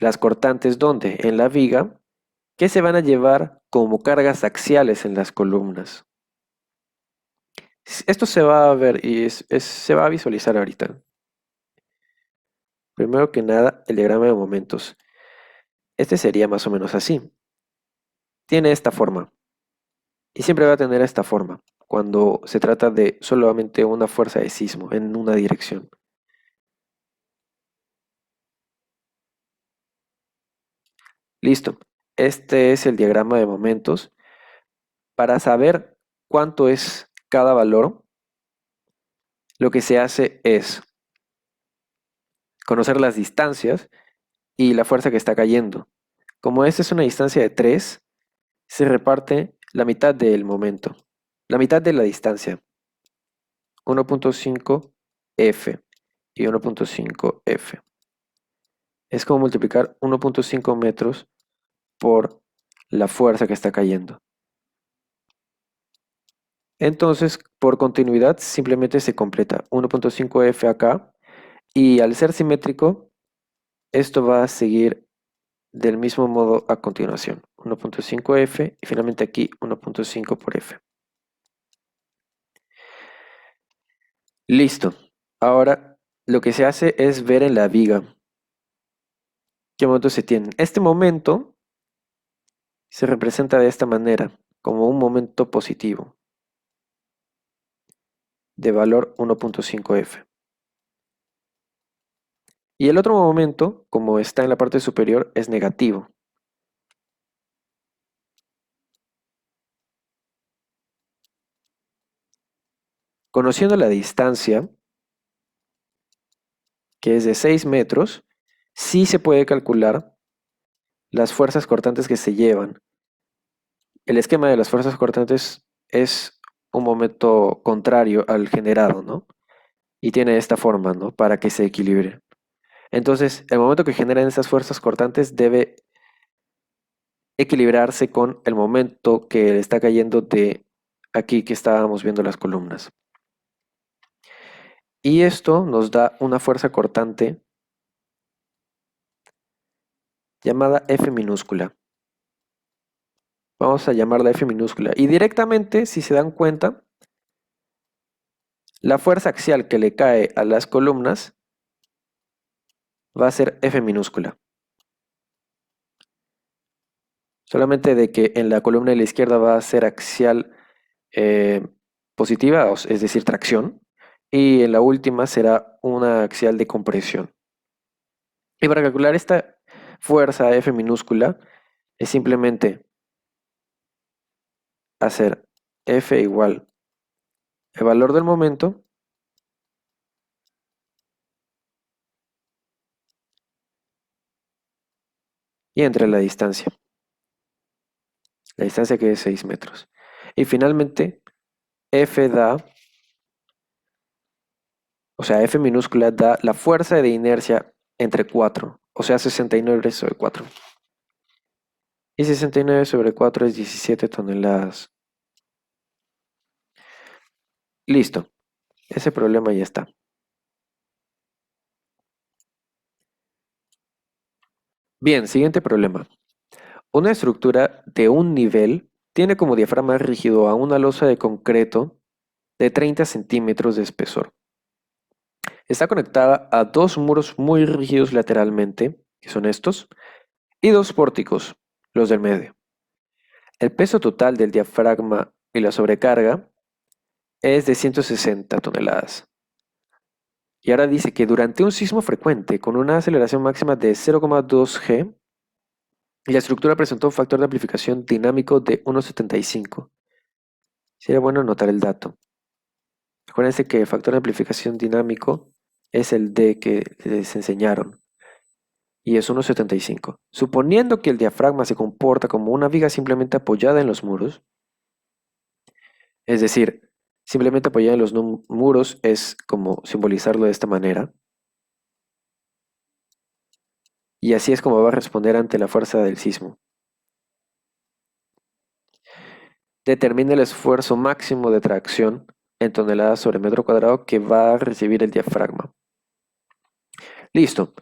las cortantes donde en la viga que se van a llevar como cargas axiales en las columnas. Esto se va a ver y se va a visualizar ahorita. Primero que nada, el diagrama de momentos. Este sería más o menos así. Tiene esta forma. Y siempre va a tener esta forma cuando se trata de solamente una fuerza de sismo en una dirección. Listo. Este es el diagrama de momentos. Para saber cuánto es cada valor, lo que se hace es conocer las distancias y la fuerza que está cayendo. Como esta es una distancia de 3, se reparte la mitad del momento, la mitad de la distancia, 1.5 F y 1.5 F. Es como multiplicar 1.5 metros por la fuerza que está cayendo. Entonces, por continuidad, simplemente se completa 1.5 F acá, y al ser simétrico, esto va a seguir del mismo modo a continuación. 1.5 F y finalmente aquí 1.5 por F. Listo. Ahora lo que se hace es ver en la viga qué momentos se tienen. Este momento se representa de esta manera, como un momento positivo de valor 1.5 F. Y el otro momento, como está en la parte superior, es negativo. Conociendo la distancia, que es de 6 metros, sí se puede calcular las fuerzas cortantes que se llevan. El esquema de las fuerzas cortantes es un momento contrario al generado, ¿no? Y tiene esta forma, ¿no? Para que se equilibre. Entonces, el momento que generan estas fuerzas cortantes debe equilibrarse con el momento que está cayendo de aquí que estábamos viendo las columnas. Y esto nos da una fuerza cortante llamada F minúscula. Vamos a llamarla F minúscula. Y directamente, si se dan cuenta, la fuerza axial que le cae a las columnas va a ser F minúscula. Solamente de que en la columna de la izquierda va a ser axial eh, positiva, es decir, tracción, y en la última será una axial de compresión. Y para calcular esta fuerza F minúscula es simplemente hacer F igual el valor del momento y entre la distancia que es 6 metros. Y finalmente F da, o sea, F minúscula da la fuerza de inercia entre 4, o sea, 69 sobre 4. Y 69 sobre 4 es 17 toneladas. Listo, ese problema ya está. Bien, siguiente problema. Una estructura de un nivel tiene como diafragma rígido a una losa de concreto de 30 centímetros de espesor. Está conectada a dos muros muy rígidos lateralmente, que son estos, y dos pórticos, los del medio. El peso total del diafragma y la sobrecarga es de 160 toneladas. Y ahora dice que durante un sismo frecuente con una aceleración máxima de 0,2 g, la estructura presentó un factor de amplificación dinámico de 1,75. Sería bueno anotar el dato. Acuérdense que el factor de amplificación dinámico es el D que les enseñaron y es 1,75. Suponiendo que el diafragma se comporta como una viga simplemente apoyada en los muros, es decir, simplemente apoyada en los muros es como simbolizarlo de esta manera, y así es como va a responder ante la fuerza del sismo. Determina el esfuerzo máximo de tracción en toneladas sobre metro cuadrado que va a recibir el diafragma. Listo.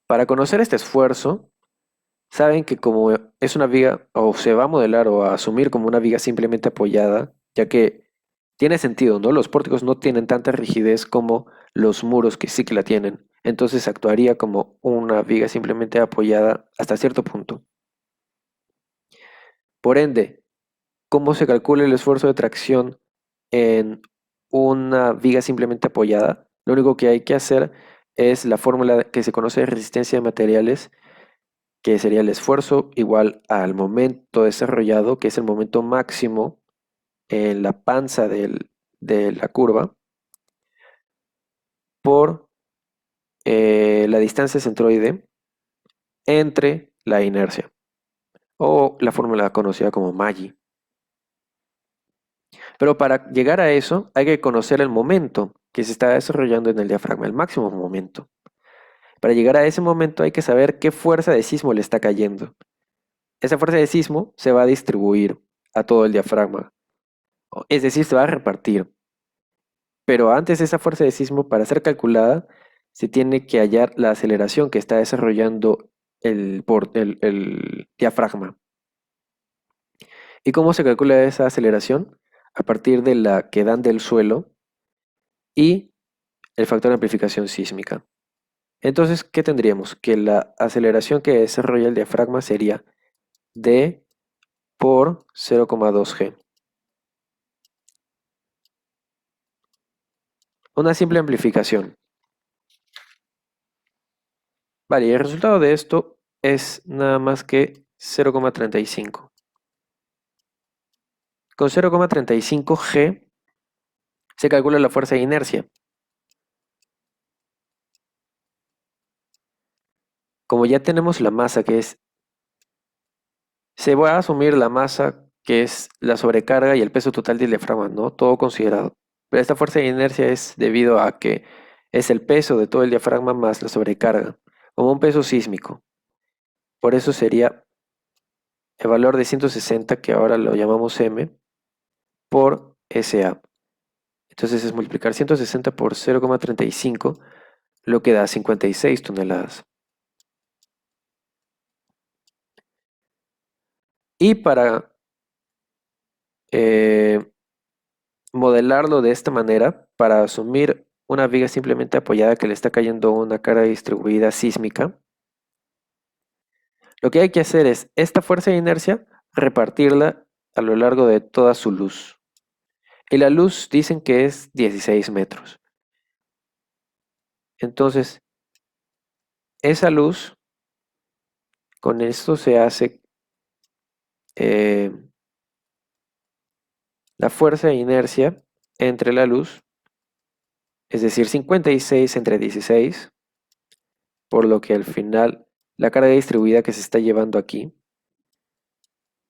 Para conocer este esfuerzo, saben que como es una viga, o se va a modelar o a asumir como una viga simplemente apoyada, ya que tiene sentido, ¿no? Los pórticos no tienen tanta rigidez como los muros que sí que la tienen. Entonces actuaría como una viga simplemente apoyada hasta cierto punto. Por ende, ¿cómo se calcula el esfuerzo de tracción en una viga simplemente apoyada? Lo único que hay que hacer es la fórmula que se conoce de resistencia de materiales, que sería el esfuerzo igual al momento desarrollado, que es el momento máximo en la panza de la curva, por la distancia centroide entre la inercia, o la fórmula conocida como Maggi. Pero para llegar a eso hay que conocer el momento que se está desarrollando en el diafragma, el máximo momento. Para llegar a ese momento hay que saber qué fuerza de sismo le está cayendo. Esa fuerza de sismo se va a distribuir a todo el diafragma, es decir, se va a repartir. Pero antes de esa fuerza de sismo, para ser calculada, se tiene que hallar la aceleración que está desarrollando el diafragma. ¿Y cómo se calcula esa aceleración? A partir de la que dan del suelo y el factor de amplificación sísmica. Entonces, ¿qué tendríamos? Que la aceleración que desarrolla el diafragma sería D por 0,2G. Una simple amplificación. Vale, y el resultado de esto es nada más que 0,35. Con 0,35G se calcula la fuerza de inercia. Como ya tenemos la masa se va a asumir la masa que es la sobrecarga y el peso total del diafragma, ¿no? Todo considerado. Pero esta fuerza de inercia es debido a que es el peso de todo el diafragma más la sobrecarga, como un peso sísmico. Por eso sería el valor de 160, que ahora lo llamamos M, por SA. Entonces es multiplicar 160 por 0,35, lo que da 56 toneladas. Y para eh, modelarlo de esta manera, para asumir una viga simplemente apoyada que le está cayendo una carga distribuida sísmica, lo que hay que hacer es esta fuerza de inercia repartirla a lo largo de toda su luz. Y la luz dicen que es 16 metros. Entonces, esa luz, con esto se hace eh, la fuerza de inercia entre la luz, es decir, 56 entre 16, por lo que al final la carga distribuida que se está llevando aquí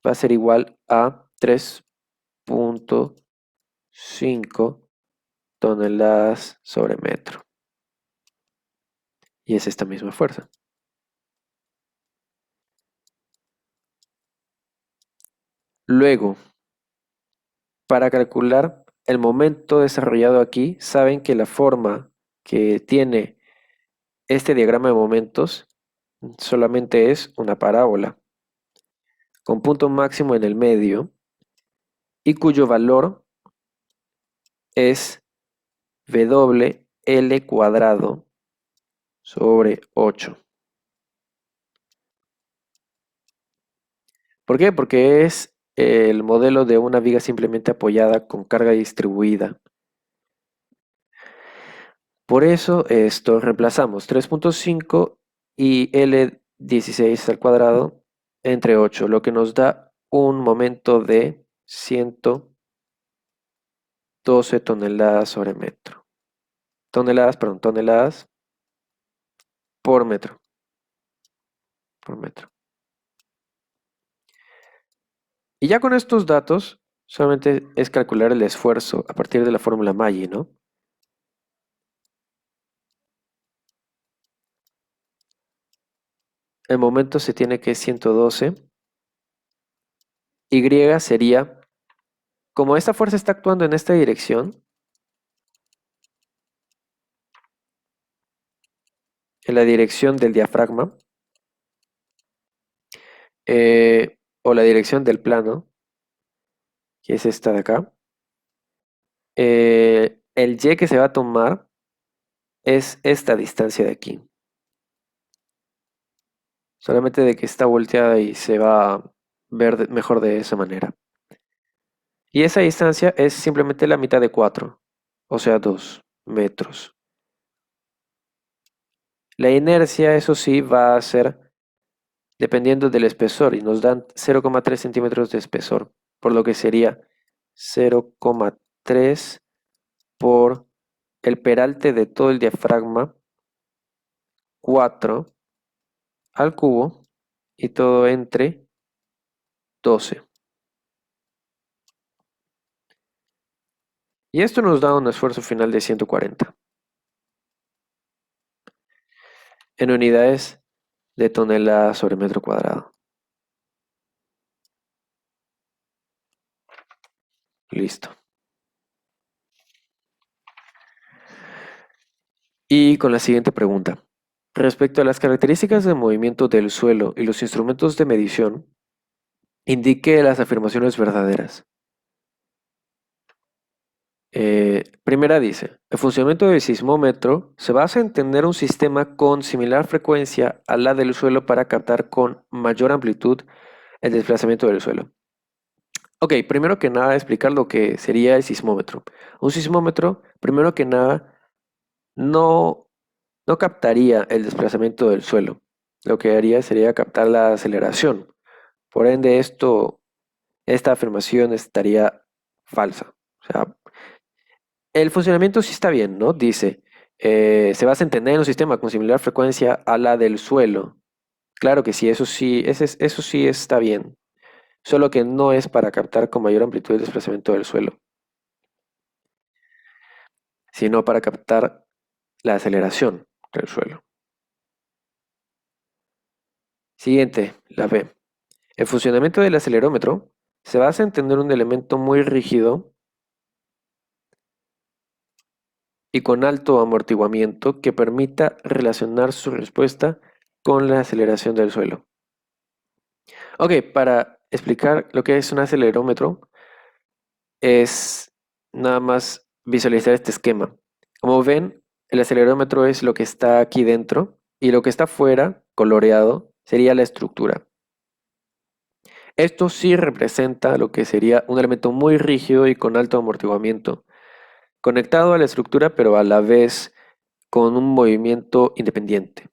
va a ser igual a 3,5 toneladas sobre metro. Y es esta misma fuerza. Luego, para calcular el momento desarrollado aquí, saben que la forma que tiene este diagrama de momentos solamente es una parábola, con punto máximo en el medio y cuyo valor es WL cuadrado sobre 8. ¿Por qué? Porque es el modelo de una viga simplemente apoyada con carga distribuida. Por eso esto reemplazamos 3,5 y L16 al cuadrado entre 8, lo que nos da un momento de 112 toneladas sobre metro. Toneladas por metro. Por metro. Y ya con estos datos, solamente es calcular el esfuerzo a partir de la fórmula Maggi, ¿no? El momento se tiene que es 112. Y sería, como esta fuerza está actuando en esta dirección, en la dirección del diafragma, o la dirección del plano, que es esta de acá, el Y que se va a tomar es esta distancia de aquí. Solamente de que está volteada y se va a ver mejor de esa manera. Y esa distancia es simplemente la mitad de 4, o sea, 2 metros. La inercia, eso sí, va a ser dependiendo del espesor y nos dan 0,3 centímetros de espesor, por lo que sería 0,3 por el peralte de todo el diafragma, 4 al cubo y todo entre 12. Y esto nos da un esfuerzo final de 140 en unidades de toneladas sobre metro cuadrado. Listo. Y con la siguiente pregunta. Respecto a las características de movimiento del suelo y los instrumentos de medición, indique las afirmaciones verdaderas. Primera dice, el funcionamiento del sismómetro se basa en tener un sistema con similar frecuencia a la del suelo para captar con mayor amplitud el desplazamiento del suelo. Ok, primero que nada explicar lo que sería el sismómetro. Un sismómetro, primero que nada, no, no captaría el desplazamiento del suelo. Lo que haría sería captar la aceleración. Por ende, esta afirmación estaría falsa. O sea, el funcionamiento sí está bien, ¿no? Dice, se basa en tener un sistema con similar frecuencia a la del suelo. Claro que sí, eso sí está bien. Solo que no es para captar con mayor amplitud el desplazamiento del suelo, sino para captar la aceleración del suelo. Siguiente, la B. El funcionamiento del acelerómetro se basa en tener un elemento muy rígido y con alto amortiguamiento que permita relacionar su respuesta con la aceleración del suelo. Ok, para explicar lo que es un acelerómetro, es nada más visualizar este esquema. Como ven, el acelerómetro es lo que está aquí dentro y lo que está afuera, coloreado, sería la estructura. Esto sí representa lo que sería un elemento muy rígido y con alto amortiguamiento, conectado a la estructura pero a la vez con un movimiento independiente,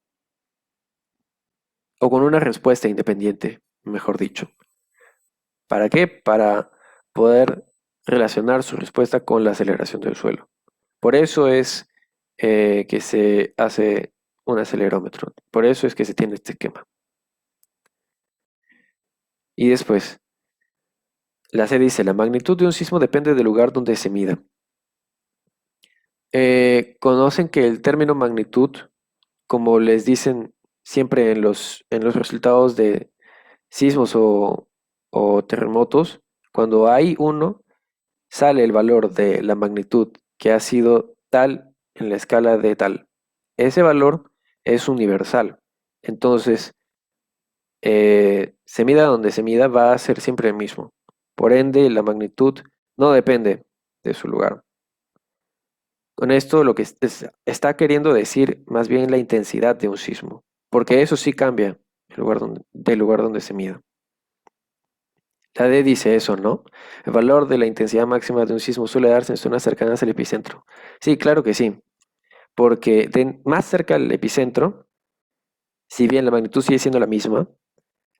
o con una respuesta independiente, mejor dicho. ¿Para qué? Para poder relacionar su respuesta con la aceleración del suelo. Por eso es que se hace un acelerómetro. Por eso es que se tiene este esquema. Y después, la C dice, la magnitud de un sismo depende del lugar donde se mida. Conocen que el término magnitud, como les dicen siempre en los resultados de sismos o terremotos, cuando hay uno, sale el valor de la magnitud que ha sido tal en la escala de tal. Ese valor es universal. Entonces, se mida donde se mida, va a ser siempre el mismo. Por ende, la magnitud no depende de su lugar. Con esto lo que está queriendo decir más bien la intensidad de un sismo, porque eso sí cambia del lugar donde se mida. La D dice eso, ¿no? El valor de la intensidad máxima de un sismo suele darse en zonas cercanas al epicentro. Sí, claro que sí, porque más cerca al epicentro, si bien la magnitud sigue siendo la misma,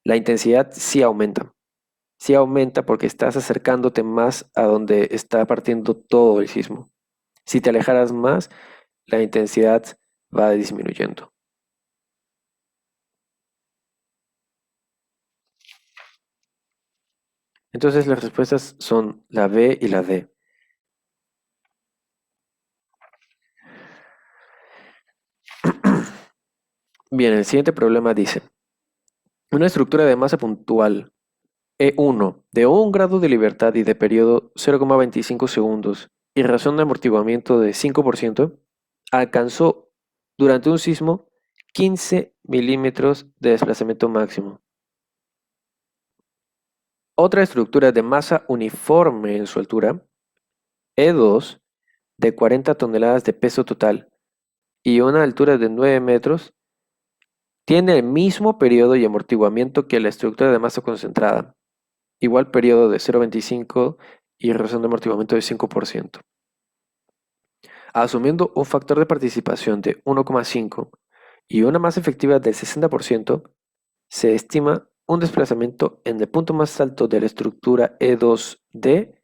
la intensidad sí aumenta. Sí aumenta porque estás acercándote más a donde está partiendo todo el sismo. Si te alejaras más, la intensidad va disminuyendo. Entonces las respuestas son la B y la D. Bien, el siguiente problema dice, una estructura de masa puntual E1 de un grado de libertad y de periodo 0,25 segundos y razón de amortiguamiento de 5% alcanzó durante un sismo 15 milímetros de desplazamiento máximo. Otra estructura de masa uniforme en su altura, E2, de 40 toneladas de peso total y una altura de 9 metros, tiene el mismo periodo y amortiguamiento que la estructura de masa concentrada, igual periodo de 0,25 y razón de amortiguamiento de 5%. Asumiendo un factor de participación de 1,5 y una masa efectiva del 60%, se estima un desplazamiento en el punto más alto de la estructura E2D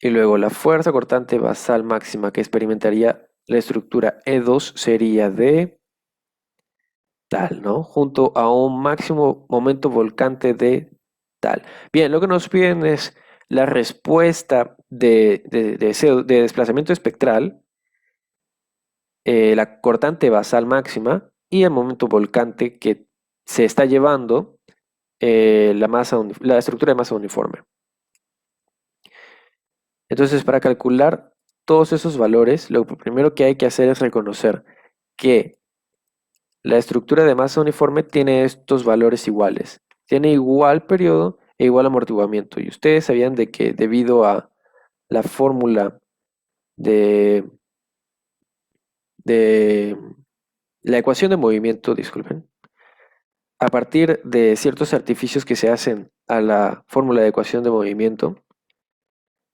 y luego la fuerza cortante basal máxima que experimentaría la estructura E2 sería de tal, ¿no? Junto a un máximo momento volcante de tal. Bien, lo que nos piden es la respuesta de desplazamiento espectral, la cortante basal máxima y el momento volcante que se está llevando la estructura de masa uniforme. Entonces, para calcular todos esos valores, lo primero que hay que hacer es reconocer que la estructura de masa uniforme tiene estos valores iguales. Tiene igual periodo e igual amortiguamiento. Y ustedes sabían de que debido a la fórmula de, de la ecuación de movimiento, disculpen, a partir de ciertos artificios que se hacen a la fórmula de ecuación de movimiento,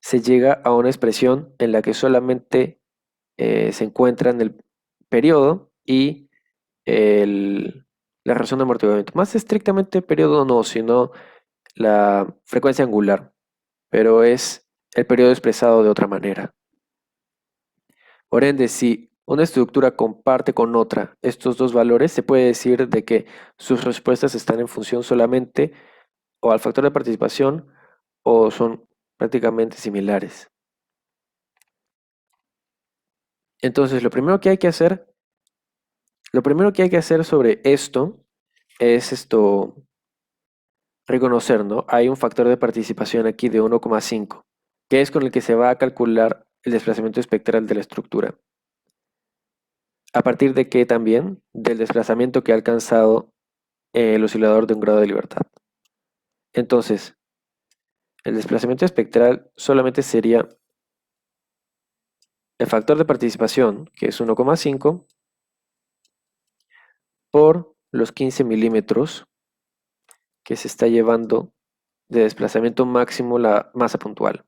se llega a una expresión en la que solamente se encuentran el periodo y la razón de amortiguamiento. Más estrictamente periodo no, sino la frecuencia angular, pero es el periodo expresado de otra manera. Por ende, si una estructura comparte con otra estos dos valores, se puede decir de que sus respuestas están en función solamente o al factor de participación o son prácticamente similares. Entonces, lo primero que hay que hacer sobre esto es reconocer, ¿no? Hay un factor de participación aquí de 1,5, que es con el que se va a calcular el desplazamiento espectral de la estructura. A partir de que también del desplazamiento que ha alcanzado el oscilador de un grado de libertad. Entonces, el desplazamiento espectral solamente sería el factor de participación, que es 1,5, por los 15 milímetros que se está llevando de desplazamiento máximo la masa puntual.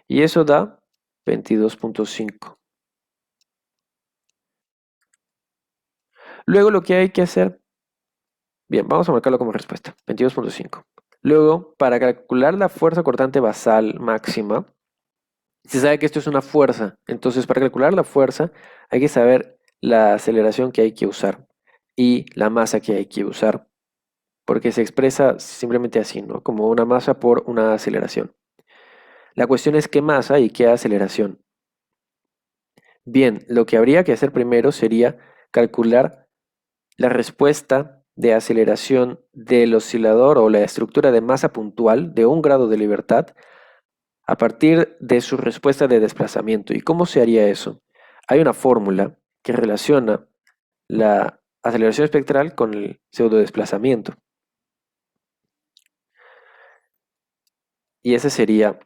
Y eso da 22,5. Luego lo que hay que hacer, bien, vamos a marcarlo como respuesta, 22,5. Luego, para calcular la fuerza cortante basal máxima, se sabe que esto es una fuerza. Entonces, para calcular la fuerza, hay que saber la aceleración que hay que usar y la masa que hay que usar, porque se expresa simplemente así, ¿no? Como una masa por una aceleración. La cuestión es qué masa y qué aceleración. Bien, lo que habría que hacer primero sería calcular la respuesta de aceleración del oscilador o la estructura de masa puntual de un grado de libertad a partir de su respuesta de desplazamiento. ¿Y cómo se haría eso? Hay una fórmula que relaciona la aceleración espectral con el pseudodesplazamiento. Y ese sería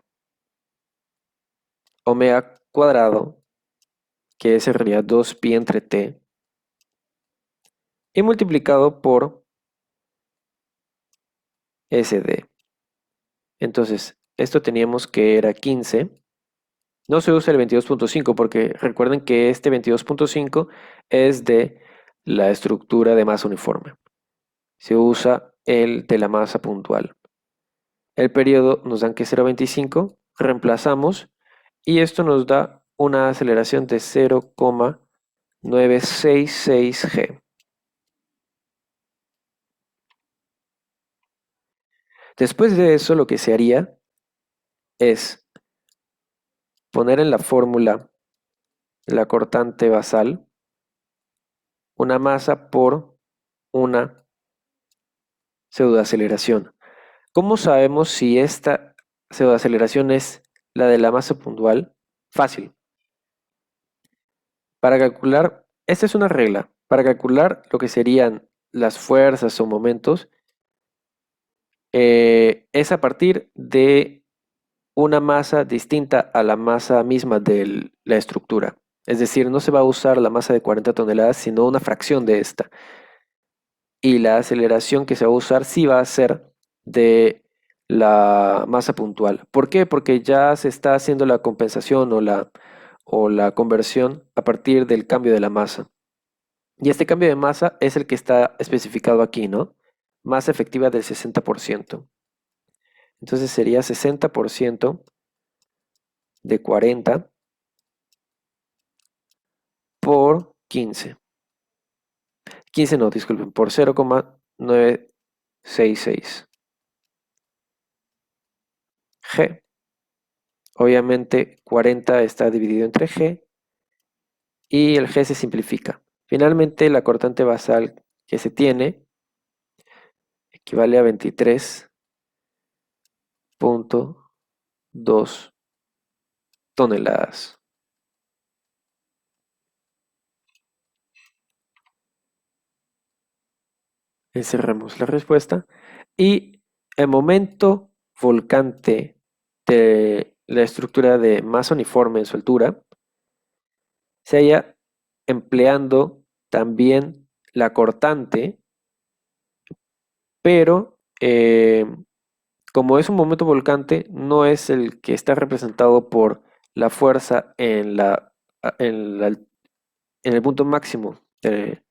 omega cuadrado, que es en realidad 2pi entre t, y multiplicado por sd. Entonces, esto teníamos que era 15. No se usa el 22,5 porque recuerden que este 22,5 es de la estructura de masa uniforme. Se usa el de la masa puntual. El periodo nos dan que es 0,25, reemplazamos y esto nos da una aceleración de 0,966 g. Después de eso lo que se haría es poner en la fórmula la cortante basal, una masa por una pseudoaceleración. ¿Cómo sabemos si esta pseudoaceleración es la de la masa puntual? Fácil. Para calcular, esta es una regla. Para calcular lo que serían las fuerzas o momentos, es a partir de una masa distinta a la masa misma de la estructura. Es decir, no se va a usar la masa de 40 toneladas, sino una fracción de esta. Y la aceleración que se va a usar sí va a ser de la masa puntual. ¿Por qué? Porque ya se está haciendo la compensación o la conversión a partir del cambio de la masa. Y este cambio de masa es el que está especificado aquí, ¿no? Masa efectiva del 60%. Entonces sería 60% de 40 por 15. 15 no, disculpen, por 0,966. G. Obviamente 40 está dividido entre G y el G se simplifica. Finalmente la cortante basal que se tiene equivale a 23,2 toneladas. Encerramos la respuesta y el momento volcante de la estructura de masa uniforme en su altura se halla empleando también la cortante, pero como es un momento volcante, no es el que está representado por la fuerza en el punto máximo de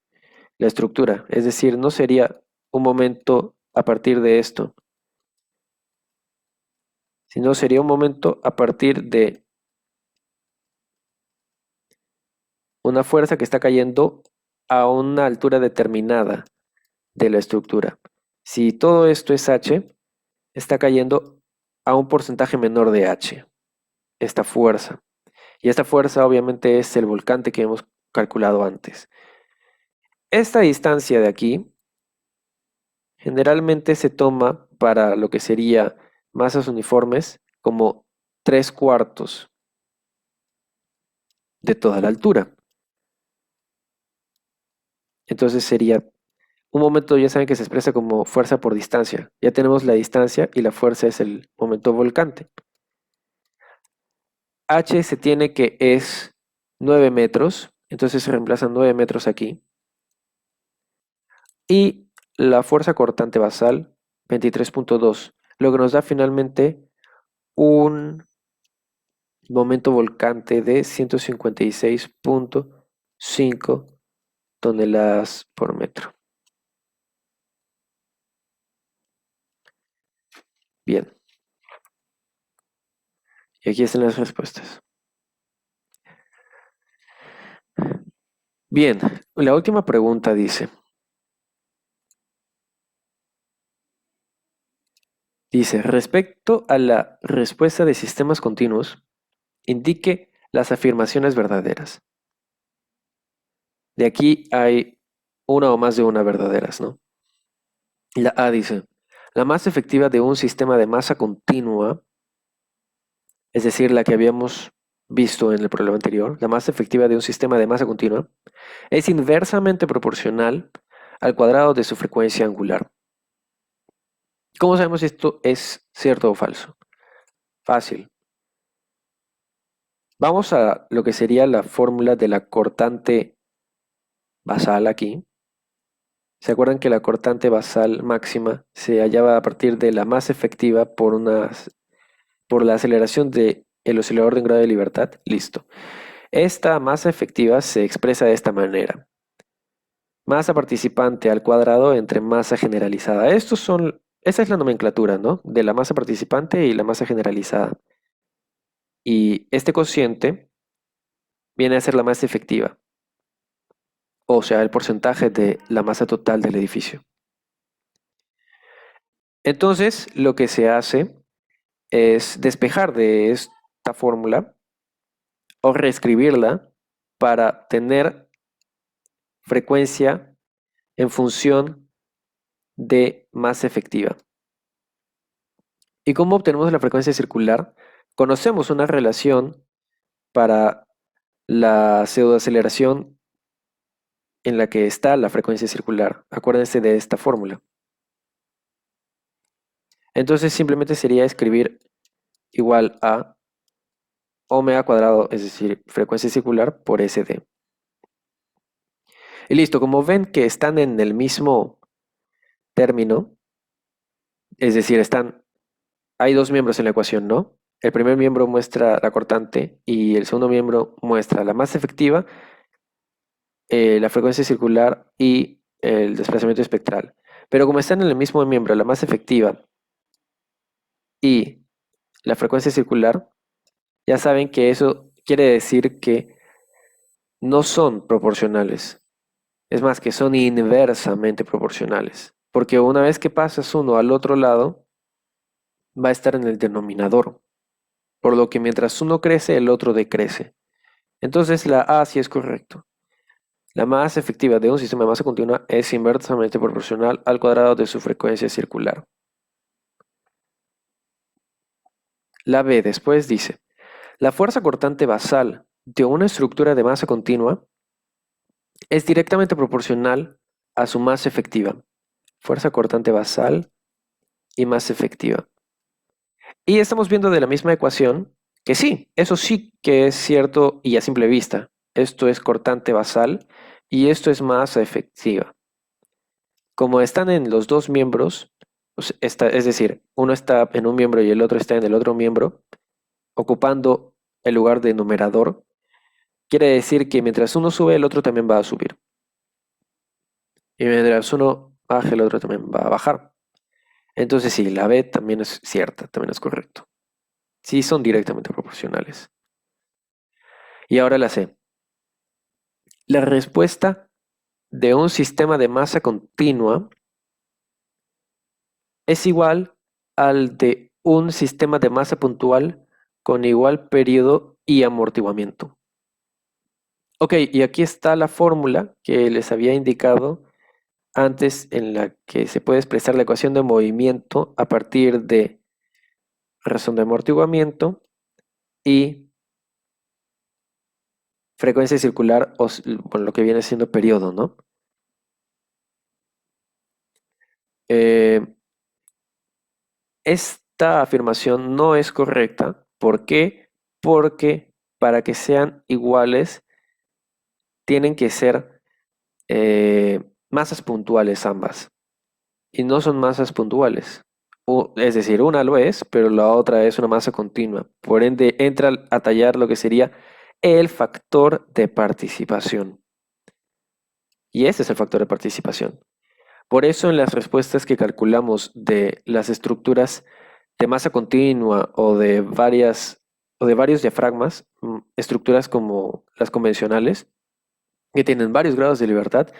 la estructura. Es decir, no sería un momento a partir de esto, sino sería un momento a partir de una fuerza que está cayendo a una altura determinada de la estructura. Si todo esto es h, está cayendo a un porcentaje menor de h, esta fuerza. Y esta fuerza obviamente es el volcante que hemos calculado antes. Esta distancia de aquí generalmente se toma para lo que sería masas uniformes como 3/4 de toda la altura. Entonces sería un momento, ya saben que se expresa como fuerza por distancia. Ya tenemos la distancia y la fuerza es el momento volcante. H se tiene que es 9 metros, entonces se reemplazan 9 metros aquí. Y la fuerza cortante basal, 23,2, lo que nos da finalmente un momento volcante de 156,5 toneladas por metro. Bien, y aquí están las respuestas. Bien, la última pregunta dice, respecto a la respuesta de sistemas continuos, indique las afirmaciones verdaderas. De aquí hay una o más de una verdaderas, ¿no? La A dice, la masa efectiva de un sistema de masa continua, es decir, la que habíamos visto en el problema anterior, la masa efectiva de un sistema de masa continua, es inversamente proporcional al cuadrado de su frecuencia angular. ¿Cómo sabemos si esto es cierto o falso? Fácil. Vamos a lo que sería la fórmula de la cortante basal aquí. ¿Se acuerdan que la cortante basal máxima se hallaba a partir de la masa efectiva por la aceleración del oscilador de un grado de libertad? Listo. Esta masa efectiva se expresa de esta manera. Masa participante al cuadrado entre masa generalizada. Esa es la nomenclatura, ¿no? De la masa participante y la masa generalizada. Y este cociente viene a ser la masa efectiva, o sea, el porcentaje de la masa total del edificio. Entonces, lo que se hace es despejar de esta fórmula o reescribirla para tener frecuencia en función de masa efectiva. ¿Y cómo obtenemos la frecuencia circular? Conocemos una relación para la pseudoaceleración en la que está la frecuencia circular. Acuérdense de esta fórmula. Entonces simplemente sería escribir igual a omega cuadrado, es decir, frecuencia circular por SD. Y listo, como ven que están en el mismo término, es decir, hay dos miembros en la ecuación, ¿no? El primer miembro muestra la cortante y el segundo miembro muestra la masa efectiva, la frecuencia circular y el desplazamiento espectral. Pero como están en el mismo miembro, la masa efectiva y la frecuencia circular, ya saben que eso quiere decir que no son proporcionales. Es más, que son inversamente proporcionales. Porque una vez que pasas uno al otro lado, va a estar en el denominador. Por lo que mientras uno crece, el otro decrece. Entonces la A sí es correcto. La masa efectiva de un sistema de masa continua es inversamente proporcional al cuadrado de su frecuencia circular. La B después dice, la fuerza cortante basal de una estructura de masa continua es directamente proporcional a su masa efectiva. Fuerza cortante basal y masa efectiva. Y estamos viendo de la misma ecuación que sí, eso sí que es cierto y a simple vista. Esto es cortante basal y esto es masa efectiva. Como están en los dos miembros, pues es decir, uno está en un miembro y el otro está en el otro miembro, ocupando el lugar de numerador, quiere decir que mientras uno sube, el otro también va a subir. Y mientras uno baja, el otro también va a bajar. Entonces sí, la B también es cierta, también es correcto. Sí, son directamente proporcionales. Y ahora la C. La respuesta de un sistema de masa continua es igual al de un sistema de masa puntual con igual periodo y amortiguamiento. Ok, y aquí está la fórmula que les había indicado antes en la que se puede expresar la ecuación de movimiento a partir de razón de amortiguamiento y frecuencia circular, o bueno, lo que viene siendo periodo, ¿no? Eh, Esta afirmación no es correcta. ¿Por qué? Porque para que sean iguales tienen que ser masas puntuales ambas. Y no son masas puntuales. Es decir, una lo es, pero la otra es una masa continua. Por ende, entra a tallar lo que sería el factor de participación. Y ese es el factor de participación. Por eso en las respuestas que calculamos de las estructuras de masa continua o de varios diafragmas, estructuras como las convencionales, que tienen varios grados de libertad,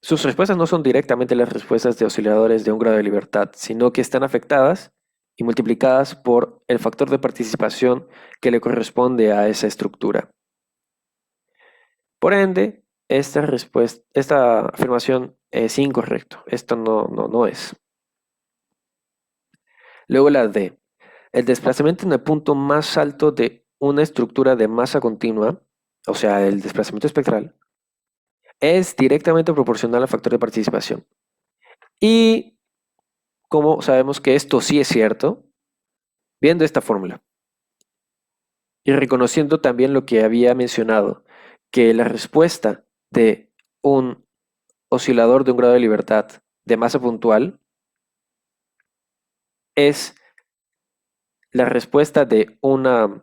sus respuestas no son directamente las respuestas de osciladores de un grado de libertad, sino que están afectadas y multiplicadas por el factor de participación que le corresponde a esa estructura. Por ende, esta afirmación es incorrecta. Esto no es. Luego la D. El desplazamiento en el punto más alto de una estructura de masa continua, o sea, el desplazamiento espectral, es directamente proporcional al factor de participación. Y como sabemos que esto sí es cierto, viendo esta fórmula y reconociendo también lo que había mencionado, que la respuesta de un oscilador de un grado de libertad de masa puntual es la respuesta de una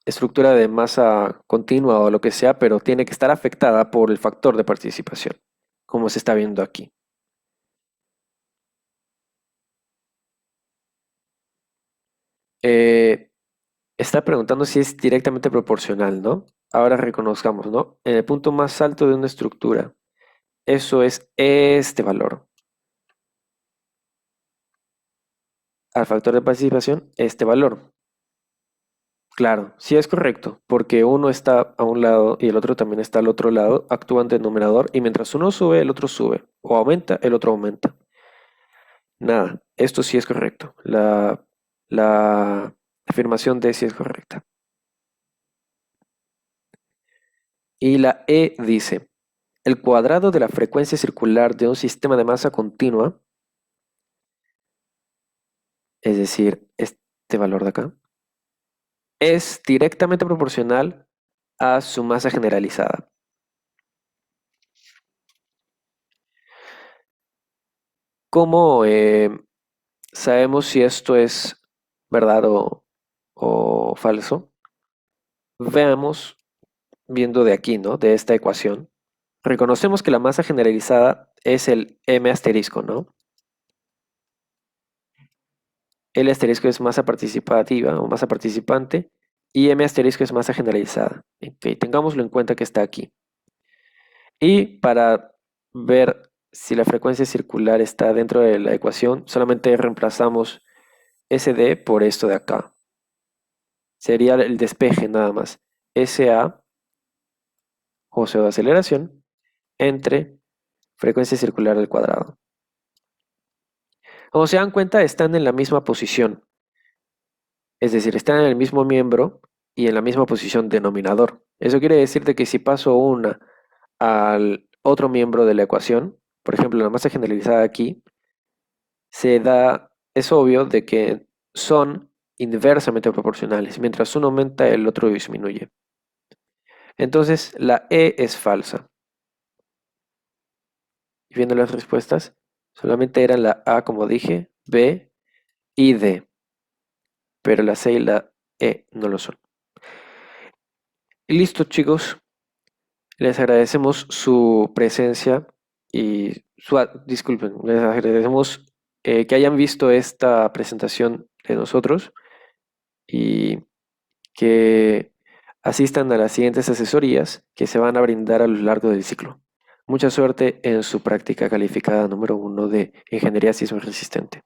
estructura de masa continua o lo que sea, pero tiene que estar afectada por el factor de participación, como se está viendo aquí. Eh, Está preguntando si es directamente proporcional, ¿no? Ahora reconozcamos, ¿no? En el punto más alto de una estructura, eso es este valor. Al factor de participación, este valor. Claro, sí es correcto, porque uno está a un lado y el otro también está al otro lado, actúan de numerador y mientras uno sube, el otro sube, o aumenta, el otro aumenta. Nada, esto sí es correcto. La afirmación D sí es correcta. Y la E dice, el cuadrado de la frecuencia circular de un sistema de masa continua, es decir, este valor de acá, es directamente proporcional a su masa generalizada. ¿Cómo sabemos si esto es verdad o falso? Veamos viendo de aquí, ¿no? De esta ecuación. Reconocemos que la masa generalizada es el m asterisco, ¿no? El asterisco es masa participativa o masa participante y M asterisco es masa generalizada. Ok, tengámoslo en cuenta que está aquí. Y para ver si la frecuencia circular está dentro de la ecuación, solamente reemplazamos SD por esto de acá. Sería el despeje nada más. SA, o sea, de aceleración, entre frecuencia circular al cuadrado. Como se dan cuenta, están en la misma posición. Es decir, están en el mismo miembro y en la misma posición denominador. Eso quiere decir de que si paso una al otro miembro de la ecuación, por ejemplo, la masa generalizada aquí, es obvio de que son inversamente proporcionales. Mientras uno aumenta, el otro disminuye. Entonces, la E es falsa. Y viendo las respuestas, solamente eran la A, como dije, B y D. Pero la C y la E no lo son. Y listo, chicos. Les agradecemos su presencia y disculpen, les agradecemos que hayan visto esta presentación de nosotros y que asistan a las siguientes asesorías que se van a brindar a lo largo del ciclo. Mucha suerte en su práctica calificada número 1 de Ingeniería Sismo Resistente.